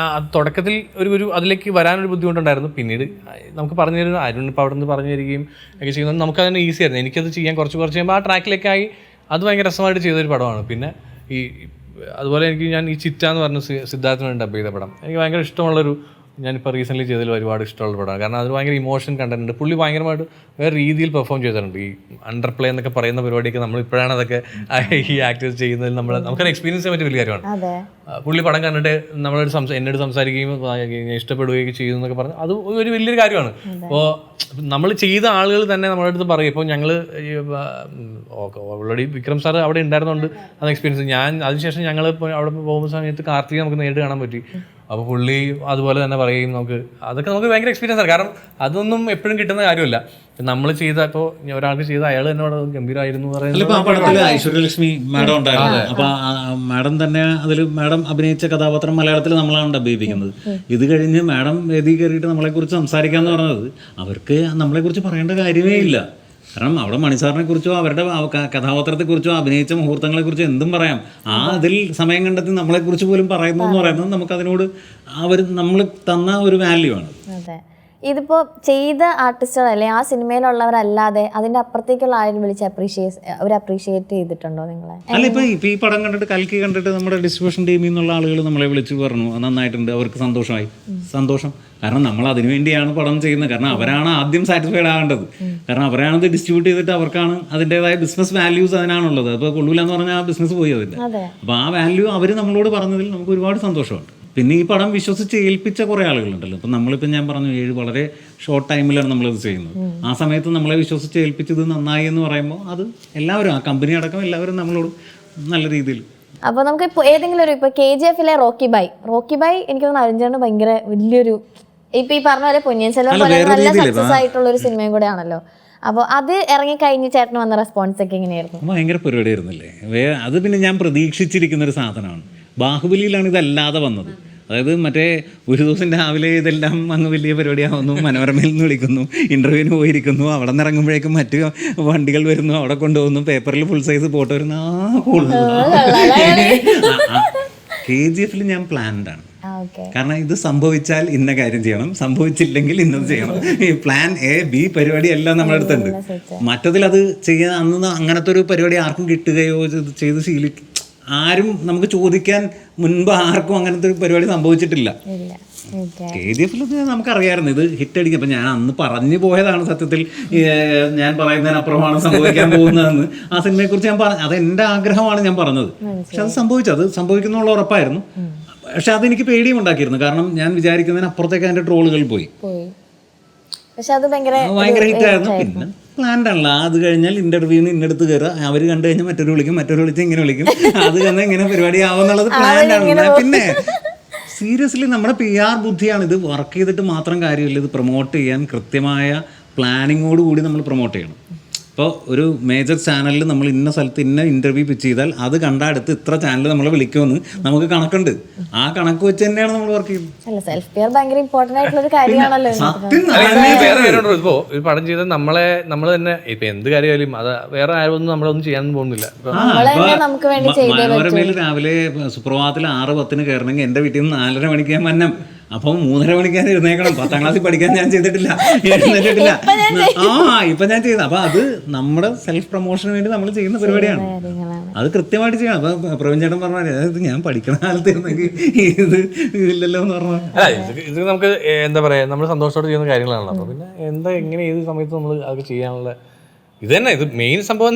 തുടക്കത്തിൽ ഒരു അതിലേക്ക് വരാനൊരു ബുദ്ധിമുട്ടുണ്ടായിരുന്നു. പിന്നീട് നമുക്ക് പറഞ്ഞു തരുന്ന അരുൺ ഇപ്പോൾ അവിടെ നിന്ന് പറഞ്ഞു തരികയും ഒക്കെ ചെയ്യുന്നത് നമുക്കതിന് ഈസി ആയിരുന്നു. എനിക്കത് ചെയ്യാൻ കുറച്ച് കഴിയുമ്പോൾ ആ ട്രാക്കിലേക്കായി അത് ഭയങ്കര രസമായിട്ട് ചെയ്തൊരു പടമാണ്. പിന്നെ അതുപോലെ ഞാൻ ഈ ചിറ്റ എന്ന് പറഞ്ഞ സിദ്ധാർത്ഥിന് വേണ്ടി ഡബ് ചെയ്ത പടം എനിക്ക് ഭയങ്കര ഇഷ്ടമുള്ളൊരു, ഞാനിപ്പോൾ റീസെൻ്റ്ലി ചെയ്തതിൽ ഒരുപാട് ഇഷ്ടമുള്ള പടമാണ്. കാരണം അത് ഭയങ്കര ഇമോഷൻ കണ്ടന്റ് ഉണ്ട്. പുള്ളി ഭയങ്കരമായിട്ട് വേറെ രീതിയിൽ പെർഫോം ചെയ്തിട്ടുണ്ട്. ഈ അണ്ടർ പ്ലേ എന്നൊക്കെ പറയുന്ന പരിപാടിയൊക്കെ നമ്മൾ ഇപ്പോഴാണ് അതൊക്കെ ഈ ആക്ടേഴ്സ് ചെയ്യുന്നതിൽ നമുക്കത് എക്സ്പീരിയൻസ് ചെയ്യാൻ പറ്റിയ വലിയ കാര്യമാണ്. പുള്ളി പടം കണ്ടിട്ട് എന്നോട് സംസാരിക്കുകയും ഇഷ്ടപ്പെടുകയൊക്കെ ചെയ്യുന്നു എന്നൊക്കെ പറഞ്ഞു, അത് ഒരു വലിയൊരു കാര്യമാണ്. അപ്പോൾ നമ്മൾ ചെയ്ത ആളുകൾ തന്നെ നമ്മുടെ അടുത്ത് പറയും. ഇപ്പോൾ ഞങ്ങൾ ഓൾറെഡി വിക്രം സാർ അവിടെ ഉണ്ടായിരുന്നുകൊണ്ട് അത് എക്സ്പീരിയൻസ്. അതിനുശേഷം ഞങ്ങൾ അവിടെ പോകുന്ന സമയത്ത് കാർത്തിക് നമുക്ക് നേരിട്ട് കാണാൻ പറ്റി. അപ്പോൾ പുള്ളി അതുപോലെ തന്നെ പറയുകയും അതൊക്കെ നമുക്ക് ഭയങ്കര എക്സ്പീരിയൻസ് ആണ്. കാരണം അതൊന്നും എപ്പോഴും കിട്ടുന്ന കാര്യമല്ല. നമ്മൾ ചെയ്ത ഇപ്പോൾ ഒരാൾക്ക് ചെയ്ത അയാൾ തന്നെ ഗംഭീരമായിരുന്നു പറയുന്നത്. ഐശ്വര്യലക്ഷ്മി മാഡം ഉണ്ടായിരുന്നു. അപ്പൊ മാഡം തന്നെ അതിൽ മാഡം അഭിനയിച്ച കഥാപാത്രം മലയാളത്തിൽ നമ്മളാണ് ഡബ് ചെയ്യിപ്പിക്കുന്നത്. ഇത് കഴിഞ്ഞ് മാഡം വേദി കയറിയിട്ട് നമ്മളെക്കുറിച്ച് സംസാരിക്കാന്ന് പറഞ്ഞത് അവർക്ക് നമ്മളെക്കുറിച്ച് പറയേണ്ട കാര്യമേ ഇല്ല. കാരണം അവിടെ മണിസാറിനെ കുറിച്ചോ അവരുടെ കഥാപാത്രത്തെക്കുറിച്ചോ അഭിനയിച്ച മുഹൂർത്തങ്ങളെക്കുറിച്ചോ എന്തും പറയാം. അതിൽ സമയം കണ്ടെത്തി നമ്മളെക്കുറിച്ച് പോലും പറയുന്നു എന്ന് പറയുന്നത് നമുക്കതിനോട് നമ്മൾ തന്ന ഒരു വാല്യൂ ആണ്. അതെ, ഇതിപ്പോൾ ചെയ്ത ആർട്ടിസ്റ്റുകൾ അല്ലെങ്കിൽ ആ സിനിമയിലുള്ളവരല്ലാതെ അതിൻ്റെ അപ്പുറത്തേക്കുള്ള ആരും വിളിച്ച് അപ്രീഷിയേറ്റ് ചെയ്തിട്ടുണ്ടോ നിങ്ങളെ? അല്ല, ഇപ്പൊ ഈ പടം കണ്ടിട്ട് കൽക്കി കണ്ടിട്ട് നമ്മുടെ ഡിസ്ട്രിബ്യൂഷൻ ടീമിൽ നിന്നുള്ള ആളുകൾ നമ്മളെ വിളിച്ച് പറഞ്ഞു നന്നായിട്ടുണ്ട്, അവർക്ക് സന്തോഷമായി. സന്തോഷം, കാരണം നമ്മൾ അതിനു വേണ്ടിയാണ് പടം ചെയ്യുന്നത്. കാരണം അവരാണ് ആദ്യം സാറ്റിസ്ഫൈഡ് ആകേണ്ടത്. കാരണം അവരാണത് ഡിസ്ട്രിബ്യൂട്ട് ചെയ്തിട്ട് അവർക്കാണ് അതിൻ്റെതായ ബിസിനസ് വാല്യൂസ് അതിനാണുള്ളത്. അപ്പോൾ കൊള്ളൂല എന്ന് പറഞ്ഞാൽ ആ ബിസിനസ് പോയി അതിൻ്റെ. അപ്പോൾ ആ വാല്യൂ അവർ നമ്മളോട് പറഞ്ഞതിൽ നമുക്ക് ഒരുപാട് സന്തോഷമുണ്ട്. പിന്നെ ഈ പടം വിശ്വസിച്ച് ഏൽപ്പിച്ച കുറേ ആളുകളുണ്ടല്ലോ. ഇപ്പം നമ്മളിപ്പോൾ ഞാൻ പറഞ്ഞു 7 വളരെ ഷോർട്ട് ടൈമിലാണ് നമ്മളിത് ചെയ്യുന്നത്. ആ സമയത്ത് നമ്മളെ വിശ്വസിച്ച് ഏൽപ്പിച്ചത് നന്നായി എന്ന് പറയുമ്പോൾ അത് എല്ലാവരും, ആ കമ്പനി അടക്കം എല്ലാവരും നമ്മളോട് നല്ല രീതിയിൽ. അപ്പോൾ നമുക്ക് ഇപ്പോൾ ഏതെങ്കിലും ഒരു, ഇപ്പോൾ KGF-ലെ റോക്കി ബൈ എനിക്ക് തോന്നുന്നു അരുൺചേട്ടന് ഭയങ്കര വലിയൊരു, ഇപ്പം ഈ പറഞ്ഞ പോലെ പൊന്നിയിൻ സെൽവൻ പോലെ നല്ല സക്സസ് ആയിട്ടുള്ളൊരു സിനിമയും കൂടെ ആണല്ലോ. അപ്പോൾ അത് ഇറങ്ങിക്കഴിഞ്ഞ് ചേട്ടന് വന്ന റെസ്പോൺസ് ഒക്കെ എങ്ങനെയായിരുന്നു? ഭയങ്കര പരിപാടിയായിരുന്നില്ലേ. അത് പിന്നെ ഞാൻ പ്രതീക്ഷിച്ചിരിക്കുന്നൊരു സാധനമാണ്. ബാഹുബലിയിലാണ് ഇതല്ലാതെ വന്നത്. അതായത് മറ്റേ ഒരു ദിവസം രാവിലെ ഇതെല്ലാം അങ്ങ് വലിയ പരിപാടിയാവുന്നു, മനോരമയിൽ നിന്ന് വിളിക്കുന്നു, ഇൻ്റർവ്യൂവിന് പോയിരിക്കുന്നു, അവിടെ നിന്ന് ഇറങ്ങുമ്പോഴേക്കും മറ്റ് വണ്ടികൾ വരുന്നു, അവിടെ കൊണ്ടുപോകുന്നു, പേപ്പറിൽ ഫുൾ സൈസ് ഫോട്ടോ വരുന്നു. KGF-ൽ ഞാൻ പ്ലാൻഡാണ്. കാരണം ഇത് സംഭവിച്ചാൽ ഇന്ന കാര്യം ചെയ്യണം, സംഭവിച്ചില്ലെങ്കിൽ ഇന്നത് ചെയ്യണം. ഈ പ്ലാൻ A B പരിപാടി എല്ലാം നമ്മുടെ അടുത്തുണ്ട്. മറ്റതിൽ അത് ചെയ്യാൻ അന്ന് അങ്ങനത്തെ ഒരു പരിപാടി ആർക്കും കിട്ടുകയോ ചെയ്ത് ആരും നമുക്ക് ചോദിക്കാൻ മുൻപ് ആർക്കും അങ്ങനത്തെ ഒരു പരിപാടി സംഭവിച്ചിട്ടില്ല. KGF-ൽ നമുക്കറിയാമായിരുന്നു ഇത് ഹിറ്റ് അടിക്കും. അപ്പം ഞാൻ അന്ന് പറഞ്ഞു പോയതാണ് സത്യത്തിൽ, ഞാൻ പറയുന്നതിനപ്പുറമാണ് സംഭവിക്കാൻ പോകുന്നതെന്ന്. ആ സിനിമയെക്കുറിച്ച് ഞാൻ പറഞ്ഞു, അത് എൻ്റെ ആഗ്രഹമാണ് ഞാൻ പറഞ്ഞത്. പക്ഷെ അത് സംഭവിക്കുന്നുള്ള ഉറപ്പായിരുന്നു. പക്ഷെ അതെനിക്ക് പേടിയും ഉണ്ടാക്കിയിരുന്നു. കാരണം ഞാൻ വിചാരിക്കുന്നതിനപ്പുറത്തേക്ക് അതിൻ്റെ ട്രോളുകൾ പോയി. ഭയങ്കര ഹിറ്റായിരുന്നു. പിന്നെ പ്ലാൻഡ് ആണല്ലോ. അത് കഴിഞ്ഞാൽ ഇൻ്റർവ്യൂന്ന് ഇന്നെടുത്ത് കയറുക, അവർ കണ്ടു കഴിഞ്ഞാൽ മറ്റൊരു വിളിച്ച് ഇങ്ങനെ വിളിക്കും, അത് കഴിഞ്ഞാൽ ഇങ്ങനെ പരിപാടി ആവുന്നുള്ളത് പ്ലാൻഡ് ആണ്. പിന്നെ സീരിയസ്ലി നമ്മുടെ PR ബുദ്ധിയാണ്. ഇത് വർക്ക് ചെയ്തിട്ട് മാത്രം കാര്യമില്ല, ഇത് പ്രൊമോട്ട് ചെയ്യാൻ കൃത്യമായ പ്ലാനിങ്ങോട് കൂടി നമ്മൾ പ്രൊമോട്ട് ചെയ്യണം. ഇപ്പോൾ ഒരു മേജർ ചാനലിൽ നമ്മൾ ഇന്ന സ്ഥലത്ത് ഇന്ന ഇൻ്റർവ്യൂ പിച്ച് ചെയ്താൽ അത് കണ്ട അടുത്ത് ഇത്ര ചാനൽ നമ്മളെ വിളിക്കുമെന്ന് നമുക്ക് കണക്കുണ്ട്. ആ കണക്ക് വെച്ച് തന്നെയാണ് നമ്മൾ വർക്ക് ചെയ്യുന്നത്. സെൽഫ് കെയർ ഭയങ്കര ഇമ്പോർട്ടന്റ് ആയിട്ടുള്ള ഒരു കാര്യമാണല്ലോ. ഇപ്പോൾ ഒരു പടം ചെയ്താൽ നമ്മൾ തന്നെ ഇപ്പൊ എന്ത് കാര്യമായാലും അത് വേറെ ആരും നമ്മളൊന്നും ചെയ്യാൻ പോകുന്നില്ല. മനോരമയിൽ രാവിലെ സുപ്രഭാതത്തിൽ 6:10 കയറണമെങ്കിൽ എൻ്റെ വീട്ടിൽ നിന്ന് 4:30 മണിക്ക് ഞാൻ മന്നം. അപ്പം 3:30 മണിക്കാൻ എഴുന്നേക്കണം. 10ാം ക്ലാസ്സിൽ പഠിക്കാൻ ഞാൻ എഴുന്നേറ്റിട്ടില്ല. ഇപ്പൊ ഞാൻ ചെയ്യുന്നത്. അപ്പൊ അത് നമ്മുടെ സെൽഫ് പ്രൊമോഷന് വേണ്ടി നമ്മൾ ചെയ്യുന്ന പരിപാടിയാണ്. അത് കൃത്യമായിട്ട് ചെയ്യണം. അപ്പൊ പ്രവീൺ ചേട്ടൻ പറഞ്ഞാൽ ഇത് ഞാൻ പഠിക്കണ കാലത്തിരുന്നെങ്കിൽ ഇത് ഇതില്ലല്ലോ എന്ന് പറഞ്ഞാൽ ഇത് നമുക്ക് എന്താ പറയാ, നമ്മൾ സന്തോഷത്തോടെ ചെയ്യുന്ന കാര്യങ്ങളാണല്ലോ. അപ്പൊ പിന്നെ എങ്ങനെ ഏത് സമയത്ത് നമ്മൾ അത് ചെയ്യാനുള്ള ഇത് തന്നെ, ഇത് മെയിൻ സംഭവം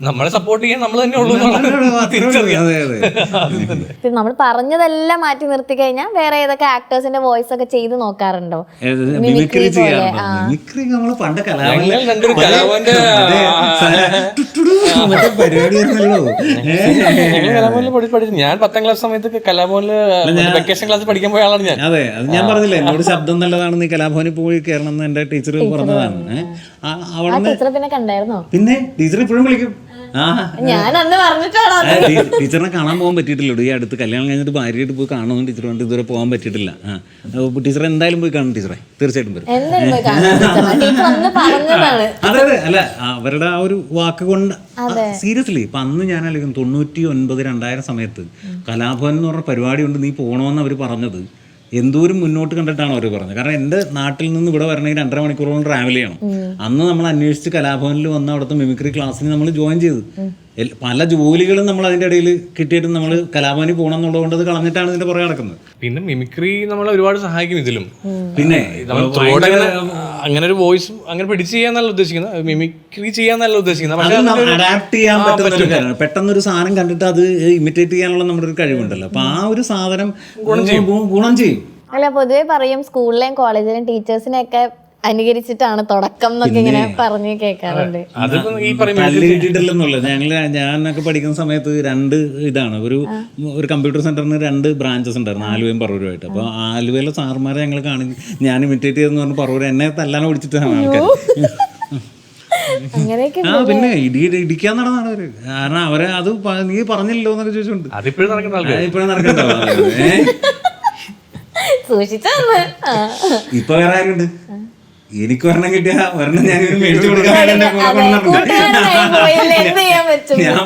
നമ്മളെ സപ്പോർട്ട് ചെയ്യാൻ നമ്മൾ തന്നെ ഉള്ളൂ. നമ്മൾ പറഞ്ഞതെല്ലാം മാറ്റി നിർത്തി കഴിഞ്ഞാൽ വേറെ ഏതൊക്കെ ആക്ടേഴ്സിന്റെ വോയിസ് ഒക്കെ ചെയ്ത് നോക്കാറുണ്ടോ? മിമിക്രി മിമിക്രി നമ്മള് പണ്ട് പഠിച്ചു. ഞാൻ 10ാം ക്ലാസ് സമയത്ത് കലാഭവനില് വെക്കേഷൻ ക്ലാസ് പഠിക്കാൻ പോയ ആളാണ് ഞാൻ. അതെ, അത് ഞാൻ പറഞ്ഞില്ലേ, എന്നോട് ശബ്ദം നല്ലതാണ്, നീ കലാഭവനിൽ പോയി കയറണം എന്ന് എന്റെ ടീച്ചർ പറഞ്ഞതാണ്. പിന്നെ ടീച്ചർ ഇപ്പോഴും വിളിക്കും. ടീച്ചറിനെ കാണാൻ പോകാൻ പറ്റിയിട്ടില്ല. ഈ അടുത്ത് കല്യാണം കഴിഞ്ഞിട്ട് ഭാര്യയായിട്ട് പോയി കാണുമെന്ന് ടീച്ചർ കൊണ്ട് ഇതുവരെ പോകാൻ പറ്റിയിട്ടില്ല. ടീച്ചർ എന്തായാലും പോയി കാണും. ടീച്ചറെ തീർച്ചയായിട്ടും വരും. അതെ അല്ല, അവരുടെ ആ ഒരു വാക്ക് കൊണ്ട് സീരിയസ്ലി. ഇപ്പൊ അന്ന് ഞാൻ അല്ലെങ്കിൽ 99-2000 സമയത്ത് കലാഭവൻ എന്ന് പറഞ്ഞ പരിപാടി കൊണ്ട് നീ പോകണമെന്ന് അവർ പറഞ്ഞത് എന്തോരം മുന്നോട്ട് കണ്ടിട്ടാണ് അവർ പറഞ്ഞത്. കാരണം എൻ്റെ നാട്ടിൽ നിന്ന് ഇവിടെ വരണമെങ്കിൽ 2.5 മണിക്കൂറോളം ട്രാവൽ ചെയ്യണം. അന്ന് നമ്മൾ അന്വേഷിച്ച് കലാഭവനിൽ വന്ന് അവിടുത്തെ മിമിക്രി ക്ലാസ്സിന് നമ്മൾ ജോയിൻ ചെയ്തു. പല ജോലികളും നമ്മൾ അതിൻ്റെ ഇടയിൽ കിട്ടിയിട്ട് നമ്മൾ കലാഭവനിൽ പോകണം എന്നുള്ളതുകൊണ്ട് അത് കളഞ്ഞിട്ടാണ് ഇതിന്റെ പുറകെ നടക്കുന്നത്. പിന്നെ മിമിക്രി നമ്മളെ ഒരുപാട് സഹായിക്കും ഇതിലും. പിന്നെ അങ്ങനെ ഒരു വോയിസ് അങ്ങനെ പിടിച്ച് ചെയ്യാന്നല്ല ഉദ്ദേശിക്കുന്നത്, മിമിക്രി ചെയ്യാന്നല്ല ഉദ്ദേശിക്കുന്നത്. പക്ഷേ അഡാപ്റ്റ് ചെയ്യാൻ പറ്റുന്ന പെട്ടെന്നൊരു സാധനം കണ്ടിട്ട് അത് ഇമിറ്റേറ്റ് ചെയ്യാനുള്ള നമ്മുടെ ഒരു കഴിവുണ്ടല്ലോ. അപ്പൊ ആ ഒരു സാധനം ഗുണം ചെയ്യും. അല്ല, പൊതുവെ പറയും സ്കൂളിലെയും കോളേജിലെയും ടീച്ചേഴ്സിനെയൊക്കെ അനുകരിച്ചിട്ടാണ് തുടക്കം എന്നൊക്കെ ഇങ്ങനെ പറഞ്ഞ് കേൾക്കാറുണ്ട്. ഞാനൊക്കെ പഠിക്കുന്ന സമയത്ത് 2 ഇതാണ് ഒരു കമ്പ്യൂട്ടർ സെന്ററിന് 2 ബ്രാഞ്ചസ് ഉണ്ടായിരുന്നു, ആലുവയും പറവൂരുമായിട്ട്. അപ്പോൾ ആലുവയിലെ സാറുമാരെ ഞങ്ങൾ ഞാൻ ഇമിറ്റേറ്റ് ചെയ്തെന്ന് പറഞ്ഞ് പറവൂർ എന്നെ തല്ലാനെ പിടിച്ചിട്ടാണ് ആൾക്കാർ. പിന്നെ ഇടിക്കാൻ നടന്നാണ് അവര്. കാരണം അവരെ അത് നീ പറഞ്ഞില്ലല്ലോ എന്നൊക്കെ ചോദിച്ചോണ്ട് ഇപ്പോഴും നടക്കണ്ടല്ലോ. ഇപ്പൊ വേറെ ആരുണ്ട്? എനിക്ക് ഒരെണ്ണം കിട്ടിയ ഒരെണ്ണം ഞാൻ മേടിച്ചു കൊടുക്കാൻ എന്നെ കൂടെ കൊണ്ടുവന്നിട്ടുണ്ട്. ഞാൻ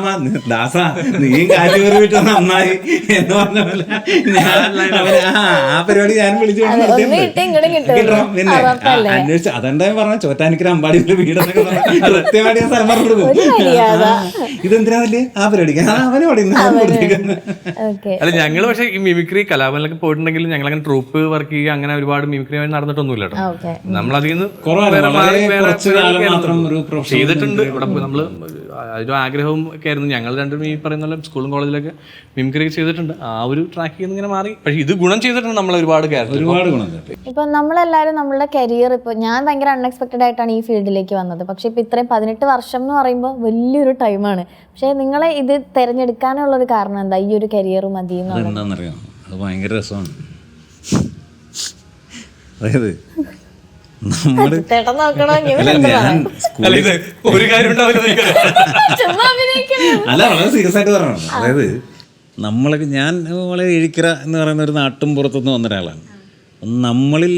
ദാസ നീയും കാറ്റ് കയറി വിട്ട് നന്നായി എന്ന് പറഞ്ഞ പോലെ ആ പരിപാടി ഞാൻ വിളിച്ചു പിന്നെ അന്വേഷിച്ചു. അതെന്താ പറഞ്ഞ ചോറ്റാനിക്കര അമ്പാടിയിലെ വീടെന്നൊക്കെ കൃത്യമായിട്ട് ഞാൻ സ്ഥലം പറഞ്ഞു കൊടുക്കും. ഇതെന്തിനാന്നല്ലേ ആ പരിപാടിക്ക് അവനെ കൊടുക്കുന്നത്. അല്ല ഞങ്ങള് പക്ഷേ ഈ മിമിക്രി കലാഭവനിലൊക്കെ പോയിട്ടുണ്ടെങ്കിലും ഞങ്ങൾ അങ്ങനെ ട്രൂപ്പ് വർക്ക് ചെയ്യുക അങ്ങനെ ഒരുപാട് മിമിക്രി നടന്നിട്ടൊന്നുമില്ല കേട്ടോ. നമ്മളതിൽ നിന്ന് ചെയ്തിട്ടുണ്ട്. ഇവിടെ നമ്മള് ഒരു ആഗ്രഹവും ഒക്കെ ആയിരുന്നു. ഞങ്ങൾ രണ്ടും ഈ പറയുന്ന സ്കൂളും കോളേജിലൊക്കെ മിമിക്രി ചെയ്തിട്ടുണ്ട്. ആ ഒരു ട്രാക്കിൽ നിന്ന് ഇങ്ങനെ മാറി. പക്ഷെ ഇത് ഗുണം ചെയ്തിട്ടുണ്ട് നമ്മൾ ഒരുപാട് ഗുണം. ഇപ്പൊ നമ്മളെല്ലാവരും നമ്മളുടെ കരിയർ ഇപ്പൊ ഞാൻ ഭയങ്കര അൺഎക്സ്പെക്ടഡ് ആയിട്ടാണ് ഈ ഫീൽഡിലേക്ക് വന്നത്. പക്ഷെ ഇപ്പൊ ഇത്രയും 18 വർഷം എന്ന് പറയുമ്പോൾ വലിയൊരു ടൈമാണ്. പക്ഷെ നിങ്ങളെ ഇത് തിരഞ്ഞെടുക്കാനുള്ള ഒരു കാരണം എന്താ? ഈ ഒരു കരിയർ മതി എന്താണെന്നറിയാം, അത് ഭയങ്കര രസമാണ്. അതായത് അല്ല വളരെ സീരിയസ് ആയിട്ട് പറയണം. അതായത് നമ്മളൊക്കെ ഞാൻ വളരെ എഴിക്കര എന്ന് പറയുന്ന ഒരു നാട്ടും പുറത്തുനിന്ന് വന്ന ഒരാളാണ്. നമ്മളിൽ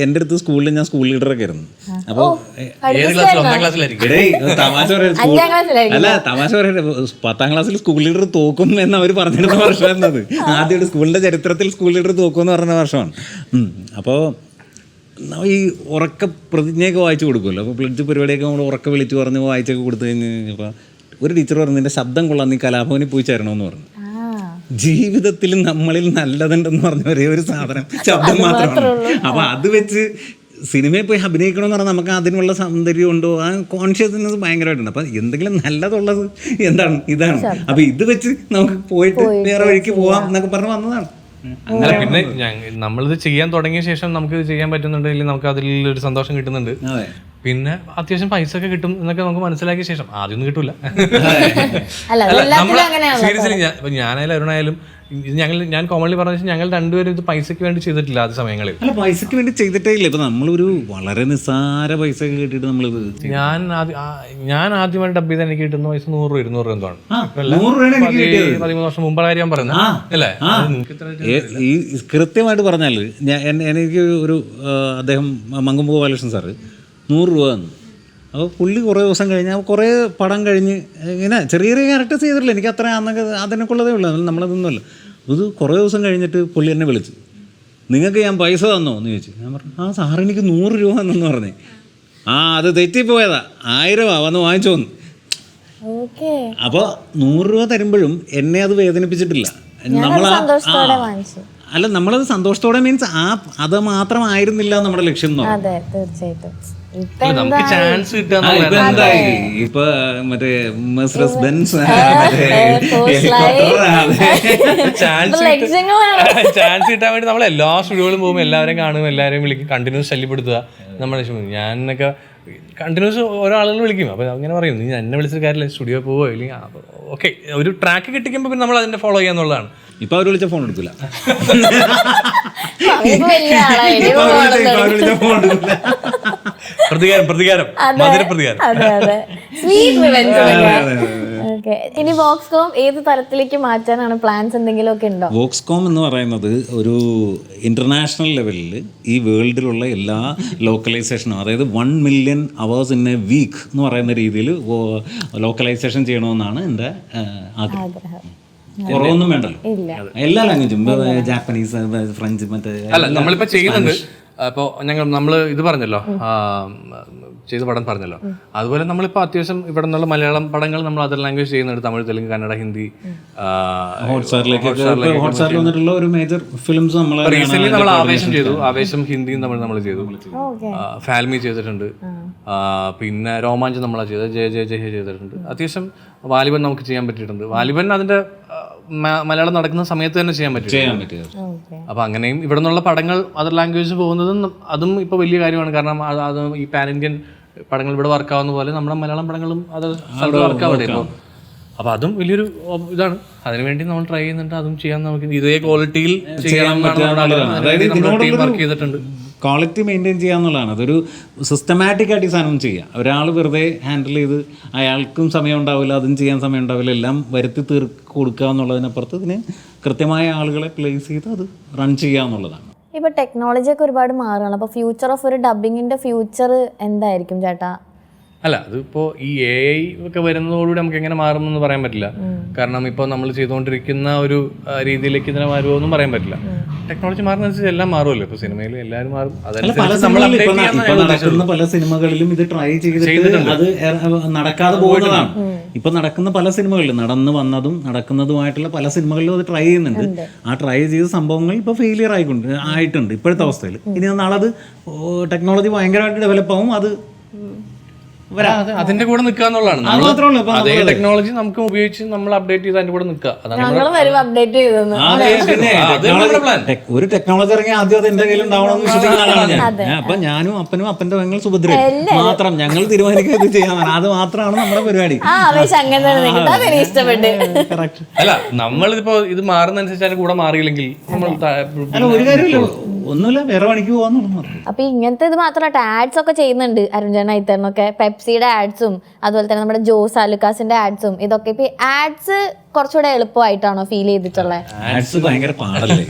എൻ്റെ അടുത്ത് സ്കൂളിൽ ഞാൻ സ്കൂൾ ലീഡറൊക്കെ ആയിരുന്നു. അപ്പോൾ തമാശ അല്ല തമാശ പറയട്ടെ, 10ാം ക്ലാസ്സിൽ സ്കൂൾ ലീഡർ തോക്കും എന്ന് അവർ പറഞ്ഞിരുന്ന വർഷമായിരുന്നു അത്. ആദ്യമായിട്ട് സ്കൂളിൻ്റെ ചരിത്രത്തിൽ സ്കൂൾ ലീഡർ തോക്കും എന്ന് പറഞ്ഞ വർഷമാണ്. അപ്പോൾ ഈ ഉറക്ക പ്രതിജ്ഞയൊക്കെ വായിച്ചു കൊടുക്കുമല്ലോ. അപ്പോൾ പ്ലഡ്ജ് പരിപാടിയൊക്കെ നമ്മൾ ഉറക്ക വിളിച്ച് പറഞ്ഞ് വായിച്ചൊക്കെ കൊടുത്തു കഴിഞ്ഞപ്പോൾ ഒരു ടീച്ചർ പറഞ്ഞു, നിൻ്റെ ശബ്ദം കൊള്ളാം, നീ കലാഭവനിൽ പോയി ചേരണമെന്ന് പറഞ്ഞു. ജീവിതത്തിൽ നമ്മളിൽ നല്ലതുണ്ടെന്ന് പറഞ്ഞ ഒരേ ഒരു സാധനം ശബ്ദം മാത്രമാണ്. അപ്പോൾ അത് വെച്ച് സിനിമയിൽ പോയി അഭിനയിക്കണമെന്ന് പറഞ്ഞാൽ നമുക്ക് അതിനുള്ള സൗന്ദര്യം ഉണ്ടോ, ആ കോൺഷ്യസ്നെസ് ഭയങ്കരമായിട്ടുണ്ട്. അപ്പം എന്തെങ്കിലും നല്ലതുള്ളത് എന്താണ് ഇതാണ്. അപ്പം ഇത് വെച്ച് നമുക്ക് പോയിട്ട് വേറെ വഴിക്ക് പോവാം എന്നൊക്കെ പറഞ്ഞ് വന്നതാണ്. അല്ല പിന്നെ നമ്മളിത് ചെയ്യാൻ തുടങ്ങിയ ശേഷം നമുക്ക് ഇത് ചെയ്യാൻ പറ്റുന്നുണ്ടെങ്കിൽ നമുക്ക് അതിലൊരു സന്തോഷം കിട്ടുന്നുണ്ട്. പിന്നെ അത്യാവശ്യം പൈസ ഒക്കെ കിട്ടും എന്നൊക്കെ നമുക്ക് മനസ്സിലാക്കിയ ശേഷം ആദ്യമൊന്നും കിട്ടൂല. സീരിയസ്ലി ഞാനായാലും അരുണായാലും ഞാൻ കോമൺലി പറഞ്ഞ ഞങ്ങൾ രണ്ടുപേരും ഇത് പൈസക്ക് വേണ്ടി ചെയ്തിട്ടില്ല ആദ്യ സമയങ്ങളിൽ. അല്ല പൈസക്ക് വേണ്ടി ചെയ്തിട്ടേ ഇല്ല. ഇപ്പൊ നമ്മളൊരു വളരെ നിസ്സാര പൈസ കിട്ടിയിട്ട് നമ്മളിത് ഞാൻ ആദ്യമായിട്ട് ഡബ് ചെയ്ത് എനിക്ക് കിട്ടുന്ന പൈസ 100 200 എന്താണ് 13 വർഷം മുമ്പ് കാര്യം ഞാൻ പറഞ്ഞത് അല്ലേ. ഈ കൃത്യമായിട്ട് പറഞ്ഞാൽ എനിക്ക് ഒരു അദ്ദേഹം മങ്കൊമ്പ് ഗോപാലകൃഷ്ണൻ സാറ് 100 രൂപ തന്നു. അപ്പോൾ പുള്ളി കുറേ ദിവസം കഴിഞ്ഞ് കുറേ പടം കഴിഞ്ഞ് ഇങ്ങനെ ചെറിയ ചെറിയ ക്യാരക്ടേഴ്സ് ചെയ്തിട്ടില്ല. എനിക്ക് അത്ര അന്നൊക്കെ അതിനൊക്കെയുള്ളതേ ഉള്ളൂ, നമ്മളതൊന്നുമല്ല. ഇത് കുറേ ദിവസം കഴിഞ്ഞിട്ട് പുള്ളി എന്നെ വിളിച്ച്, നിങ്ങൾക്ക് ഞാൻ പൈസ തന്നോ എന്ന് ചോദിച്ചു. ഞാൻ പറഞ്ഞു ആ സാർ എനിക്ക് 100 രൂപ തന്നെന്ന് പറഞ്ഞേ. അത് തെറ്റിപ്പോയതാ, 1000 വന്ന് വാങ്ങിച്ചു വന്നു. അപ്പോൾ 100 രൂപ തരുമ്പോഴും എന്നെ അത് വേദനിപ്പിച്ചിട്ടില്ല. നമ്മളത് സന്തോഷത്തോടെ മീൻസ് അത് മാത്രമായിരുന്നില്ല നമ്മുടെ ലക്ഷ്യം എന്ന് പറഞ്ഞു. നമുക്ക് ചാൻസ് ഇപ്പൊ മറ്റേ മെഴ്സിഡസ് ബെൻസ് ചാൻസ് കിട്ടാൻ വേണ്ടി നമ്മൾ എല്ലാ സ്റ്റുഡിയോകളും പോകുമ്പോൾ എല്ലാവരെയും കാണും, എല്ലാവരെയും വിളിക്കും, കണ്ടിന്യൂസ് ശല്യപ്പെടുത്തുക. നമ്മുടെ ഞാനൊക്കെ കണ്ടിന്യൂസ് ഓരോ ആളുകൾ വിളിക്കും. അപ്പോൾ അങ്ങനെ പറയും, നീ എന്നെ വിളിച്ചിട്ട് കാര്യമില്ല, സ്റ്റുഡിയോ പോവോ ഇല്ലെങ്കിൽ ഓക്കെ ഒരു ട്രാക്ക് കിട്ടിക്കുമ്പോൾ പിന്നെ നമ്മൾ അതിന്റെ ഫോളോ ചെയ്യാന്നുള്ളതാണ്. ഇപ്പൊ അവർ വിളിച്ച ഫോൺ എടുക്കില്ല. ഇനി വോക്സ്കോം ഏത് തരത്തിലേക്ക് മാറ്റാനാണ് പ്ലാൻസ്, എന്തെങ്കിലും ഒക്കെ ഉണ്ടോ? വോക്സ്കോം എന്ന് പറയുന്നത് ഒരു ഇന്റർനാഷണൽ ലെവലിൽ ഈ വേൾഡിലുള്ള എല്ലാ ലോക്കലൈസേഷനും, അതായത് 1 million hours in a week എന്ന് പറയുന്ന രീതിയിൽ ലോക്കലൈസേഷൻ ചെയ്യണമെന്നാണ് എൻ്റെ ആഗ്രഹം. കുറവൊന്നും വേണ്ടല്ലോ, എല്ലാ ലാംഗ്വേജും, ജാപ്പനീസ്, ഫ്രഞ്ച്, മറ്റേ അല്ല നമ്മളിപ്പോൾ ചെയ്യുന്നുണ്ട്. അപ്പോൾ നമ്മൾ ഇത് പറഞ്ഞല്ലോ, ചെയ്ത പടം പറഞ്ഞല്ലോ, അതുപോലെ നമ്മളിപ്പോൾ അത്യാവശ്യം ഇവിടെ നിന്നുള്ള മലയാളം പടങ്ങൾ നമ്മൾ അതർ ലാംഗ്വേജ് ചെയ്യുന്നുണ്ട്. തമിഴ്, തെലുങ്ക്, കന്നഡ, ഹിന്ദി, ഹോട്ട്സ്റ്റാറിൽ വന്നിട്ടുള്ള ഒരു മേജർ ഫിലിംസ് റീസെന്റ് നമ്മൾ ആവേശം ചെയ്തു. ആവേശം ഹിന്ദിയും നമ്മൾ ചെയ്തു. ഫാൽമി ചെയ്തിട്ടുണ്ട്. പിന്നെ രോമാഞ്ചം നമ്മളാ ചെയ്തത്. ജയ ജയ ജയ ചെയ്തിട്ടുണ്ട്. അത്യാവശ്യം വാലിബൻ നമുക്ക് ചെയ്യാൻ പറ്റിയിട്ടുണ്ട്. വാലിബൻ അതിന്റെ മലയാളം നടക്കുന്ന സമയത്ത് തന്നെ ചെയ്യാൻ പറ്റും. അപ്പൊ അങ്ങനെയും ഇവിടെ നിന്നുള്ള പടങ്ങൾ അതർ ലാംഗ്വേജ് പോകുന്നതും അതും ഇപ്പൊ വലിയ കാര്യമാണ്. കാരണം അത് ഈ പാൻ ഇന്ത്യൻ പടങ്ങൾ ഇവിടെ വർക്കാവുന്ന പോലെ നമ്മുടെ മലയാളം പടങ്ങളും അത് വർക്കാവട്ടെ ഇപ്പോൾ. അപ്പൊ അതും വലിയൊരു ഇതാണ്. അതിനുവേണ്ടി നമ്മൾ ട്രൈ ചെയ്യുന്നുണ്ട്. അതും ചെയ്യാൻ നമുക്ക് ഇതേ ക്വാളിറ്റിയിൽ വർക്ക് ചെയ്തിട്ടുണ്ട്. ക്വാളിറ്റി മെയിൻറ്റെയിൻ ചെയ്യാന്നുള്ളതാണ്. അതൊരു സിസ്റ്റമാറ്റിക് ആയിട്ട് ഈ സാധനം ചെയ്യുക. ഒരാൾ വെറുതെ ഹാൻഡിൽ ചെയ്ത് അയാൾക്കും സമയം ഉണ്ടാവില്ല, അതും ചെയ്യാൻ സമയം ഉണ്ടാവില്ല, എല്ലാം വരുത്തി കൊടുക്കുക എന്നുള്ളതിനപ്പുറത്ത് ഇതിന് കൃത്യമായ ആളുകളെ പ്ലേസ് ചെയ്ത് അത് റൺ ചെയ്യുക എന്നുള്ളതാണ്. ഇപ്പൊ ടെക്നോളജി ഒക്കെ ഒരുപാട് മാറുകയാണ്. അപ്പൊ ഫ്യൂച്ചർ ഓഫ് ഒരു ഡബിങ്ങിന്റെ ഫ്യൂച്ചർ എന്തായിരിക്കും ചേട്ടാ? അല്ല, അതിപ്പോൾ ഈ AI ഒക്കെ വരുന്നതോടുകൂടി നമുക്ക് എങ്ങനെ മാറുമെന്ന് പറയാൻ പറ്റില്ല. കാരണം ഇപ്പോൾ നമ്മൾ ചെയ്തുകൊണ്ടിരിക്കുന്ന ഒരു രീതിയിലേക്ക് ഇതിനെ മാറുമോന്നും പറയാൻ പറ്റില്ല. ടെക്നോളജി മാറുന്നതനുസരിച്ച് എല്ലാം മാറുമല്ലോ. ഇപ്പോൾ സിനിമയിൽ എല്ലാവരും മാറും. നടക്കുന്ന പല സിനിമകളിലും ഇത് ട്രൈ ചെയ്തിട്ട് അത് നടക്കാതെ പോകുന്നതാണ്. ഇപ്പൊ നടക്കുന്ന പല സിനിമകളിലും നടന്നു വന്നതും നടക്കുന്നതുമായിട്ടുള്ള പല സിനിമകളിലും അത് ട്രൈ ചെയ്യുന്നുണ്ട്. ആ ട്രൈ ചെയ്ത സംഭവങ്ങൾ ഇപ്പൊ ഫെയിലിയർ ആയിട്ടുണ്ട് ഇപ്പോഴത്തെ അവസ്ഥയിൽ. ഇനി നാളെ അത് ടെക്നോളജി ഭയങ്കരമായിട്ട് ഡെവലപ്പ് ആവും. അത് അതിന്റെ കൂടെ നിൽക്കുക എന്നുള്ളതാണ്. അതേ ടെക്നോളജി നമുക്ക് ഉപയോഗിച്ച് നമ്മൾ അപ്ഡേറ്റ് ചെയ്ത് അതിന്റെ കൂടെ നിൽക്കുക. ഒരു ടെക്നോളജി ഇറങ്ങി ആദ്യം അത് എന്റെ കയ്യിൽ ഉണ്ടാവണമെന്ന് വിശ്വസിക്കുന്ന ആളാണ് ഞാൻ. അപ്പൊ ഞാനും അപ്പനും അപ്പന്റെ പെങ്ങൾ സുഭദ്രയും മാത്രം ഞങ്ങൾ തീരുമാനിക്കുക ഇത് ചെയ്യാൻ. അത് മാത്രമാണ് നമ്മുടെ പരിപാടി. അല്ല, നമ്മളിപ്പോ ഇത് മാറുന്നതനുസരിച്ച് അതിന്റെ കൂടെ മാറിയില്ലെങ്കിൽ നമ്മൾ ഒരു കാര്യമില്ല, ഒന്നുമില്ല, വേറെ പണിക്ക് പോവാന്ന്. അപ്പൊ ഇങ്ങനത്തെ ഇത് മാത്രമായിട്ട് ആഡ്സ് ഒക്കെ ചെയ്യുന്നുണ്ട് അരുൺചേട്ടൻ ഐത്തറിനൊക്കെ. പെപ്സിയുടെ ആഡ്സും അതുപോലെ തന്നെ നമ്മുടെ ജോസ് ആലുക്കാസിന്റെ ആഡ്സും ഇതൊക്കെ. ഇപ്പൊ ആഡ്സ് കുറച്ചുകൂടെ എളുപ്പമായിട്ടാണോ ഫീൽ ചെയ്തിട്ടുള്ളത്? ആഡ്സ് ഭയങ്കര പാടല്ലേ?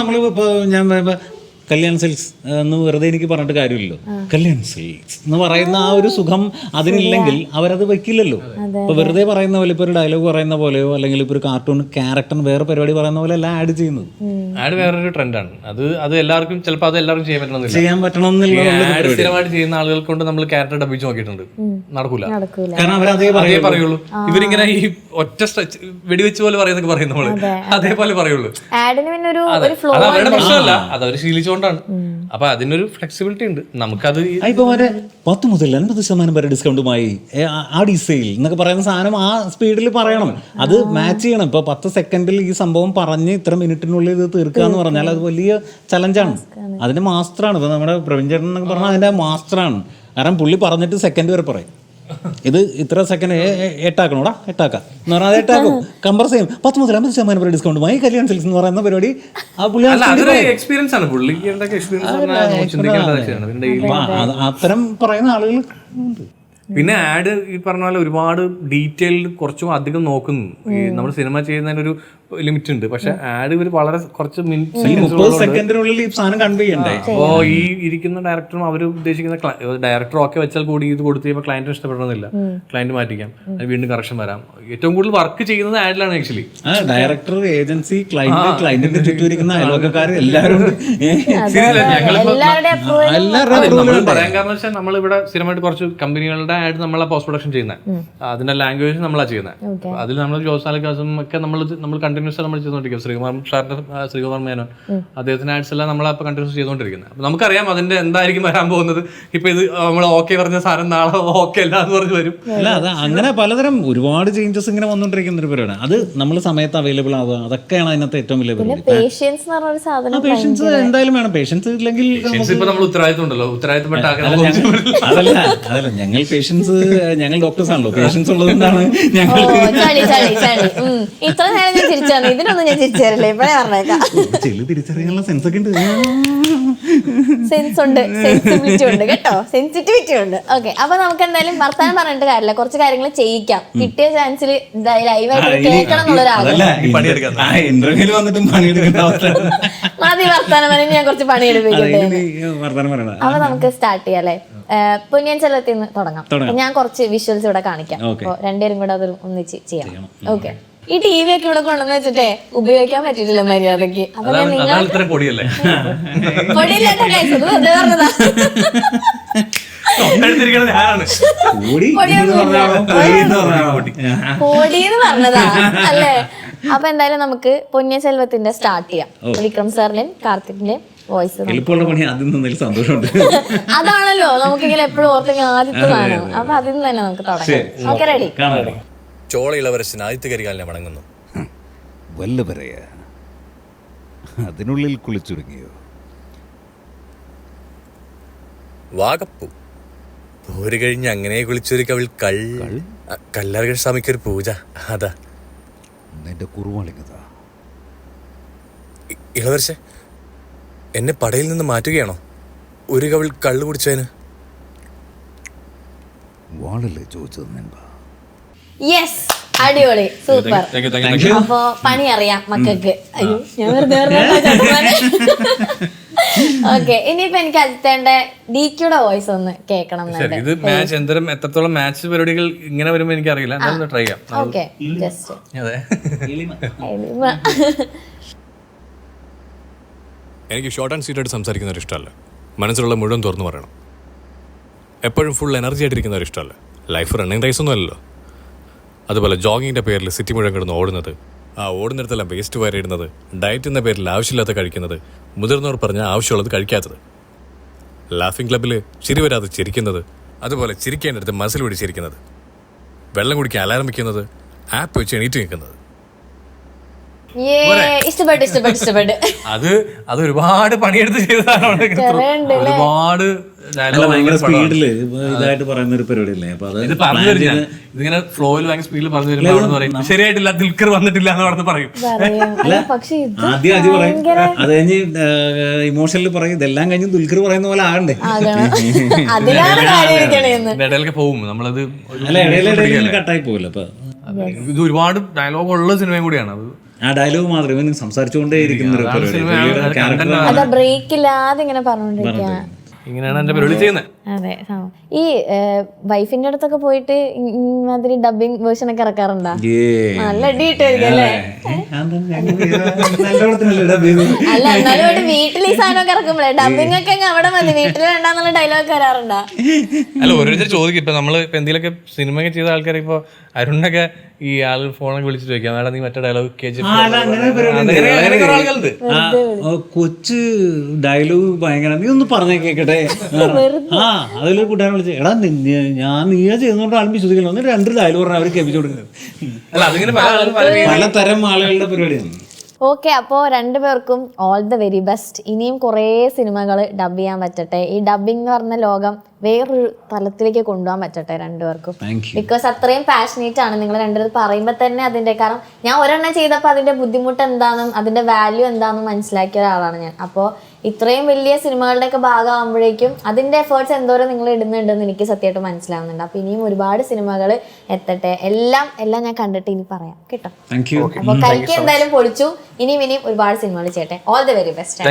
നമ്മളിപ്പോ കല്യാൺ സിൽക്സ് എന്ന് വെറുതെ എനിക്ക് പറഞ്ഞിട്ട് കാര്യമില്ലല്ലോ. കല്യാൺ സിൽക്സ് എന്ന് പറയുന്ന ആ ഒരു സുഖം അതിനില്ലെങ്കിൽ അവരത് വെക്കില്ലല്ലോ. ഇപ്പൊ വെറുതെ പറയുന്ന പോലെ, ഇപ്പൊ ഒരു ഡയലോഗ് പറയുന്ന പോലെയോ അല്ലെങ്കിൽ ഇപ്പൊ ഒരു കാർട്ടൂൺ ക്യാരക്ടറിന് വേറെ പരിപാടി പറയുന്ന പോലെ അല്ല ആഡ് ചെയ്യുന്നത്. ആഡ് വേറൊരു ട്രെൻഡാണ്. അത് എല്ലാവർക്കും ചിലപ്പോൾ അത് എല്ലാവർക്കും ചെയ്യാൻ പറ്റണമെന്നില്ല. സ്ഥിരമായിട്ട് ചെയ്യുന്ന ആളുകൾ കൊണ്ട് നമ്മൾ ക്യാരക്ടർ ഡബിച്ച് നോക്കിയിട്ടുണ്ട്, നടക്കൂല. കാരണം അവരതേ പറയുള്ളൂ. ഇവരിങ്ങനെ ഈ ഒറ്റ സ്ട്രെച്ച് വെടിവെച്ച് പോലെ പറയുന്നൊക്കെ പറയും നമ്മള്, അതേപോലെ പറയുള്ളൂ. അത് അവരുടെ പ്രശ്നമല്ല, അത് അവർ ശീലിച്ചോണ്ടാണ്. അപ്പൊ അതിനൊരു ഫ്ലെക്സിബിലിറ്റി ഉണ്ട്. നമുക്കത് ഇപ്പൊ 10 മുതൽ 50% വരെ ഡിസ്കൗണ്ടുമായി ആഡി സെയിൽ എന്നൊക്കെ പറയുന്ന സാധനം ആ സ്പീഡിൽ പറയണം. അത് മാച്ച് ചെയ്യണം. ഇപ്പൊ 10 സെക്കൻഡിൽ ഈ സംഭവം പറഞ്ഞ് ഇത്ര മിനിറ്റിനുള്ളിൽ ഇത് തീർക്കുക എന്ന് പറഞ്ഞാൽ അത് വലിയ ചലഞ്ചാണ്. അതിന്റെ മാസ്റ്ററാണ്. ഇപ്പൊ നമ്മുടെ പ്രവീൺ ചേട്ടൻ എന്നൊക്കെ പറഞ്ഞാൽ അതിന്റെ മാസ്റ്ററാണ്. കാരണം പുള്ളി പറഞ്ഞിട്ട് സെക്കൻഡ് വരെ പറയും. ഇത് ഇത്ര സെക്കൻഡ് 8 ആക്കണോടാ, 8 ആക്കാം എന്ന് പറഞ്ഞാൽ അത് 8 ആക്കും. കമ്പയർ ചെയ്യും 10 മുതൽ 50% വരെ ഡിസ്കൗണ്ടുമായി കല്യാൺ സിൽക്സ് എന്ന് പറയുന്ന പരിപാടി. ആ പുള്ളി എക്സ്പീരിയൻസ് ആണ്. അത്തരം പറയുന്ന ആളുകൾ ഉണ്ട്. പിന്നെ ആഡ് ഈ പറഞ്ഞ പോലെ ഒരുപാട് ഡീറ്റെയിൽഡ് കുറച്ചും അധികം നോക്കുന്നു. ഈ നമ്മൾ സിനിമ ചെയ്യുന്നതിന് ഒരു ലിമിറ്റ് ഉണ്ട്. പക്ഷെ ആഡ് ഇവർ വളരെ കുറച്ച് സെക്കൻഡിനുള്ളിൽ ഈ സാധനം കൺവേ ചെയ്യണ്ടേ. അപ്പോ ഈ ഇരിക്കുന്ന ഡയറക്ടറും അവർ ഉദ്ദേശിക്കുന്ന ഡയറക്ടർ ഒക്കെ വെച്ചാൽ കൂടി ഇത് കൊടുത്തു കഴിയുമ്പോൾ ക്ലയന്റിന് ഇഷ്ടപ്പെടണമെന്നില്ല. ക്ലയന്റ് മാറ്റിക്കാം, അത് വീണ്ടും കറക്ഷൻ വരാം. ഏറ്റവും കൂടുതൽ വർക്ക് ചെയ്യുന്നത് ആഡിലാണ് ആക്ച്വലി. ഡയറക്ടർ, ഏജൻസി, ക്ലയന്റിന്റെ ചുറ്റും അയൽവക്കാർ എല്ലാവരും പറയാൻ കാരണം വെച്ചാൽ നമ്മളിവിടെ സ്ഥിരമായിട്ട് കുറച്ച് കമ്പനികളുടെ ആഡ് നമ്മളെ പോസ്റ്റ് പ്രൊഡക്ഷൻ ചെയ്യുന്നത്, അതിന്റെ ലാംഗ്വേജ് നമ്മളാ ചെയ്യുന്നത്. അതിൽ നമ്മൾ ജോസ് ആലുക്കാസും ഒക്കെ നമ്മൾ കണ്ടിന്യൂസ് നമ്മൾ ചെയ്തുകൊണ്ടിരിക്കും. ശ്രീകുമാർ മേനോൻ അദ്ദേഹത്തിന്റെ ആഡ്സ് എല്ലാം നമ്മളപ്പോൾ കണ്ടിന്യൂസ് ചെയ്തുകൊണ്ടിരിക്കുന്നത്. അപ്പൊ നമുക്കറിയാം അതിന്റെ എന്തായിരിക്കും വരാൻ പോകുന്നത്. ഇപ്പൊ ഇത് നമ്മൾ ഓക്കെ പറഞ്ഞ സാധനം നാളെ ഓക്കെ അല്ല എന്ന് പറഞ്ഞ് വരും. അല്ല, അത് അങ്ങനെ പലതരം ഒരുപാട് ചേഞ്ചസ് ഇങ്ങനെ വന്നുകൊണ്ടിരിക്കുന്ന ഒരു പരിപാടി. അത് നമ്മൾ സമയത്ത് അവൈലബിൾ ആവുക, അതൊക്കെയാണ് അതിനകത്ത് ഏറ്റവും വലിയ പരിപാടി. പേഷ്യൻസ് എന്തായാലും വേണം. പേഷ്യൻസ് ഇല്ലെങ്കിൽ ഇപ്പൊ നമ്മൾ ഉത്തരവാദിത്വം ഉണ്ടല്ലോ, ഉത്തരവാദിത്തപ്പെട്ട അതല്ല ഞങ്ങൾ പേഷ്യൻസ്, ഞങ്ങൾ ഡോക്ടേഴ്സ് ആണല്ലോ. പേഷ്യൻസ് ഉള്ളതുകൊണ്ടാണ് ഞങ്ങൾ ഇത്ര നേരം ഞാൻ തിരിച്ചു ഇതിനൊന്നും ഞാൻ തിരിച്ചു തരില്ല. ഇപ്പഴേ പറഞ്ഞേക്കാം, തിരിച്ചറിയാനുള്ള സെൻസ് ഒക്കെ ഉണ്ട്, സെൻസ് ഉണ്ട്, സെൻസിബിലിറ്റി ഉണ്ട് കേട്ടോ, സെൻസിറ്റിവിറ്റി ഉണ്ട്. ഓക്കെ, അപ്പൊ നമുക്ക് എന്തായാലും വർത്താനം പറഞ്ഞിട്ട് കാര്യമില്ല, കുറച്ച് കാര്യങ്ങൾ ചെയ്യിക്കാം. കിട്ടിയ ചാൻസിൽ ലൈവായിട്ട് കേൾക്കണം എന്നുള്ളൊരാഗ്രഹം. ഇന്റർവ്യൂല് വന്നിട്ടും പണിയെടുക്കേണ്ട അവസ്ഥ. മതി വർത്താനം പറഞ്ഞ് ഞാൻ കുറച്ച് പണിയെടുപ്പിക്കട്ടെ. അപ്പൊ നമുക്ക് സ്റ്റാർട്ട് ചെയ്യാം അല്ലേ? പൊന്നിയിൻ സെൽവത്തിൽ നിന്ന് തുടങ്ങാം. ഞാൻ കുറച്ച് വിഷ്വൽസ് ഇവിടെ കാണിക്കാം. രണ്ടുപേരും കൂടെ അത് ഒന്നിച്ച് ചെയ്യാം. ഓക്കെ, ഈ ടി വി ഒക്കെ ഇവിടെ കൊണ്ടുവന്ന് വെച്ചിട്ടേ ഉപയോഗിക്കാൻ പറ്റിയിട്ടില്ല മര്യാദക്ക്. അപ്പൊ ഞാൻ നിങ്ങൾ പൊടിയില്ലാത്ത കഴിച്ചത് പറഞ്ഞതാ. പൊടിയെന്ന് പറഞ്ഞതാ അല്ലേ? അപ്പൊ എന്തായാലും നമുക്ക് പൊന്നിയിൻ സെൽവത്തിന്റെ സ്റ്റാർട്ട് ചെയ്യാം. വിക്രം സാറിന്റെയും കാർത്തികിന്റെയും വോയിസ്. സന്തോഷമുണ്ട്. അതാണല്ലോ നമുക്കിങ്ങനെ എപ്പോഴും ഓർത്തെങ്കിൽ ആദ്യത്തേതാണ്. അപ്പൊ അതിൽ നിന്ന് തന്നെ നമുക്ക് തുടങ്ങാം. Okay, ready? ചോളയിളവരശൻ ആദ്യത്തെ കരികാലിനെ വണങ്ങുന്നു. വല്ല പറയാ, അതിനുള്ളിൽ കുളിച്ചുടങ്ങിയോ? വാകപ്പൂ പോര് കഴിഞ്ഞ് അങ്ങനെ കുളിച്ചൊരു കവിൾ കല്ലാർഗൻ സ്വാമിക്കൊരു പൂജ. അതാ നിന്റെ കുറുവാളിങ്ങതാ. ഇളവരശ എന്നെ പടയിൽ നിന്ന് മാറ്റുകയാണോ? ഒരു കവിൾ കള്ളു കുടിച്ചതിന് വാളല്ലേ ചോദിച്ചത്? യെസ്, അടിപൊളി, സൂപ്പർ. Thank you. അപ്പൊ പണി അറിയാം മക്കൾക്ക്. അയ്യോ ഞാൻ വെറുതെ ഓക്കെ. ഇനിയിപ്പോ എനിക്ക് അജിത്തേന്റെ ഡിക്യുടെ വോയിസ് ഒന്ന് കേൾക്കണം. ശരി, ഇത് മാച്ച് എത്രത്തോളം മാച്ച് പരിപാടികൾ ഇങ്ങനെ വരുമ്പോ എനിക്ക് അറിയില്ല, എന്നാലും ട്രൈ ചെയ്യാം. ഓക്കെ, ജസ്റ്റ് അതെ. എനിക്ക് ഷോർട്ട് ആൻഡ് സ്വീറ്റ് ആയിട്ട് സംസാരിക്കുന്നവർ ഇഷ്ടമല്ല. മനസ്സിലുള്ള മുഴുവൻ തുറന്നു പറയണം. എപ്പോഴും ഫുൾ എനർജി ആയിട്ടിരിക്കുന്നവർ ഇഷ്ടമല്ല. ലൈഫ് റണ്ണിങ് റേസ് ഒന്നും അല്ലല്ലോ. അതുപോലെ ജോഗിങ്ങിൻ്റെ പേരിൽ സിറ്റി മുഴുവൻ കിടന്ന് ഓടുന്നത്, ആ ഓടുന്നിടത്തെല്ലാം വേസ്റ്റ് വരയിടുന്നത്, ഡയറ്റ് എന്ന പേരിൽ ആവശ്യമില്ലാത്ത കഴിക്കുന്നത്, മുതിർന്നവർ പറഞ്ഞാൽ ആവശ്യമുള്ളത് കഴിക്കാത്തത്, ലാഫിംഗ് ക്ലബ്ബിൽ ചിരി വരാതെ ചിരിക്കുന്നത്, അതുപോലെ ചിരിക്കേണ്ടടുത്ത് മസിൽ പിടിച്ചിരിക്കുന്നത്, വെള്ളം കുടിക്കാൻ അലാറം വയ്ക്കുന്നത്, ആപ്പ് വെച്ച് എണീറ്റ് നിൽക്കുന്നത്. ഇഷ്ടപ്പെട്ടു. അത് ഒരുപാട് പണിയെടുത്ത് ചെയ്തതാണ്. ഒരുപാട് ഭയങ്കര സ്പീഡില് ഇതായിട്ട് പറയുന്ന ഒരു പരിപാടിയല്ലേ. അപ്പൊ അത് ഇത് പറഞ്ഞു തരും ഞാൻ. ഇതിങ്ങനെ ഫ്ലോയിൽ ഭയങ്കര സ്പീഡിൽ പറഞ്ഞു വരുമ്പോൾ അവിടെ പറയും ശരിയായിട്ടില്ല, ദിൽക്കർ വന്നിട്ടില്ല എന്ന് പറഞ്ഞ് പറയും. ആദ്യം അത് പറയും, അത് കഴിഞ്ഞ് ഇമോഷനിൽ പറയും, ഇതെല്ലാം കഴിഞ്ഞ് ദുൽഖർ പറയുന്ന പോലെ ആകണ്ടേ. ഇടയിലൊക്കെ പോകും നമ്മളത്. അല്ല, ഇടയിലിടയിൽ കട്ടായി പോകില്ല. അപ്പൊ ഇത് ഒരുപാട് ഡയലോഗ് ഉള്ള സിനിമയും കൂടിയാണ് അത്. ആ ഡയലോഗ് മാത്രം ഇവന് സംസാരിച്ചുകൊണ്ടേ ഇരിക്കുന്ന ഒരു അതാ ബ്രേക്ക് ഇല്ലാതെ ഇങ്ങനെ പറഞ്ഞോണ്ടിരിക്കുക. ഇങ്ങനെയാണ് എന്റെ പരിപാടി ചെയ്യുന്നത്. അതെ. ഈ വൈഫിന്റെ അടുത്തൊക്കെ പോയിട്ട് ഇമാതിരി ഡബിങ് വേർഷൻ ഒക്കെ ഇറക്കാറുണ്ടോ? നല്ല ഡീറ്റായിരിക്കും അല്ലേ? അല്ല, എന്നാലും ഇവിടെ വീട്ടിൽ ഈ സാധനമൊക്കെ ഇറക്കുമ്പോഴേ ഡബിങ് ഒക്കെ അവിടെ മതി, വീട്ടിൽ വേണ്ടാന്നുള്ള ഡയലോഗ് വരാറുണ്ടോ? അല്ല, ഓരോരുത്തർ ചോദിക്കും. ഇപ്പൊ നമ്മള് ഇപ്പൊ എന്തെങ്കിലുമൊക്കെ സിനിമയൊക്കെ ചെയ്ത ആൾക്കാർ, ഇപ്പൊ അരുണൊക്കെ ഈ ആൾ ഫോണൊക്കെ വിളിച്ചിട്ട് ചോദിക്കാം, മേഡം നീ മറ്റേ ഡയലോഗ് ആളുകളുണ്ട്. കൊച്ചു ഡയലോഗ് ഭയങ്കര, നീ ഒന്ന് പറഞ്ഞേ കേക്കട്ടെ. ആ അതിൽ കൂട്ടാൻ വിളിച്ച, എടാ നീയാ ചെയ്യുന്നോണ്ട് ആളും വിശ്വസിക്കണം, ഒന്ന് 2 ഡയലോഗ് പറഞ്ഞാൽ അവർ കേൾപ്പിച്ചു കൊടുക്കുന്നത്. പലതരം ആളുകളുടെ പരിപാടിയാണ്. ഓക്കെ, അപ്പോൾ രണ്ടുപേർക്കും ഓൾ ദ വെരി ബെസ്റ്റ്. ഇനിയും കുറേ സിനിമകൾ ഡബ് ചെയ്യാൻ പറ്റട്ടെ. ഈ ഡബിങ് എന്ന് പറഞ്ഞ ലോകം വേറൊരു തലത്തിലേക്ക് കൊണ്ടുപോകാൻ പറ്റട്ടെ രണ്ടുപേർക്കും. ബിക്കോസ് അത്രയും പാഷനേറ്റ് ആണ് നിങ്ങൾ രണ്ടുപേരും പറയുമ്പോൾ തന്നെ അതിൻ്റെ. കാരണം ഞാൻ ഒരെണ്ണം ചെയ്തപ്പോൾ അതിൻ്റെ ബുദ്ധിമുട്ട് എന്താണെന്നും അതിൻ്റെ വാല്യൂ എന്താണെന്നും മനസ്സിലാക്കിയ ഒരാളാണ് ഞാൻ. അപ്പോൾ ഇത്രയും വലിയ സിനിമകളുടെയൊക്കെ ഭാഗമാകുമ്പോഴേക്കും അതിൻ്റെ എഫേർട്സ് എന്തോരം നിങ്ങൾ ഇടുന്നുണ്ടെന്ന് എനിക്ക് സത്യമായിട്ട് മനസ്സിലാവുന്നുണ്ട്. അപ്പോൾ ഇനിയും ഒരുപാട് സിനിമകൾ എത്തട്ടെ. എല്ലാം ഞാൻ കണ്ടിട്ട് ഇനി പറയാം കേട്ടോ. അപ്പോൾ കൽക്കി എന്തായാലും പൊളിച്ചു. ഇനിയും ഒരുപാട് സിനിമകൾ ചെയ്യട്ടെ. All the very best.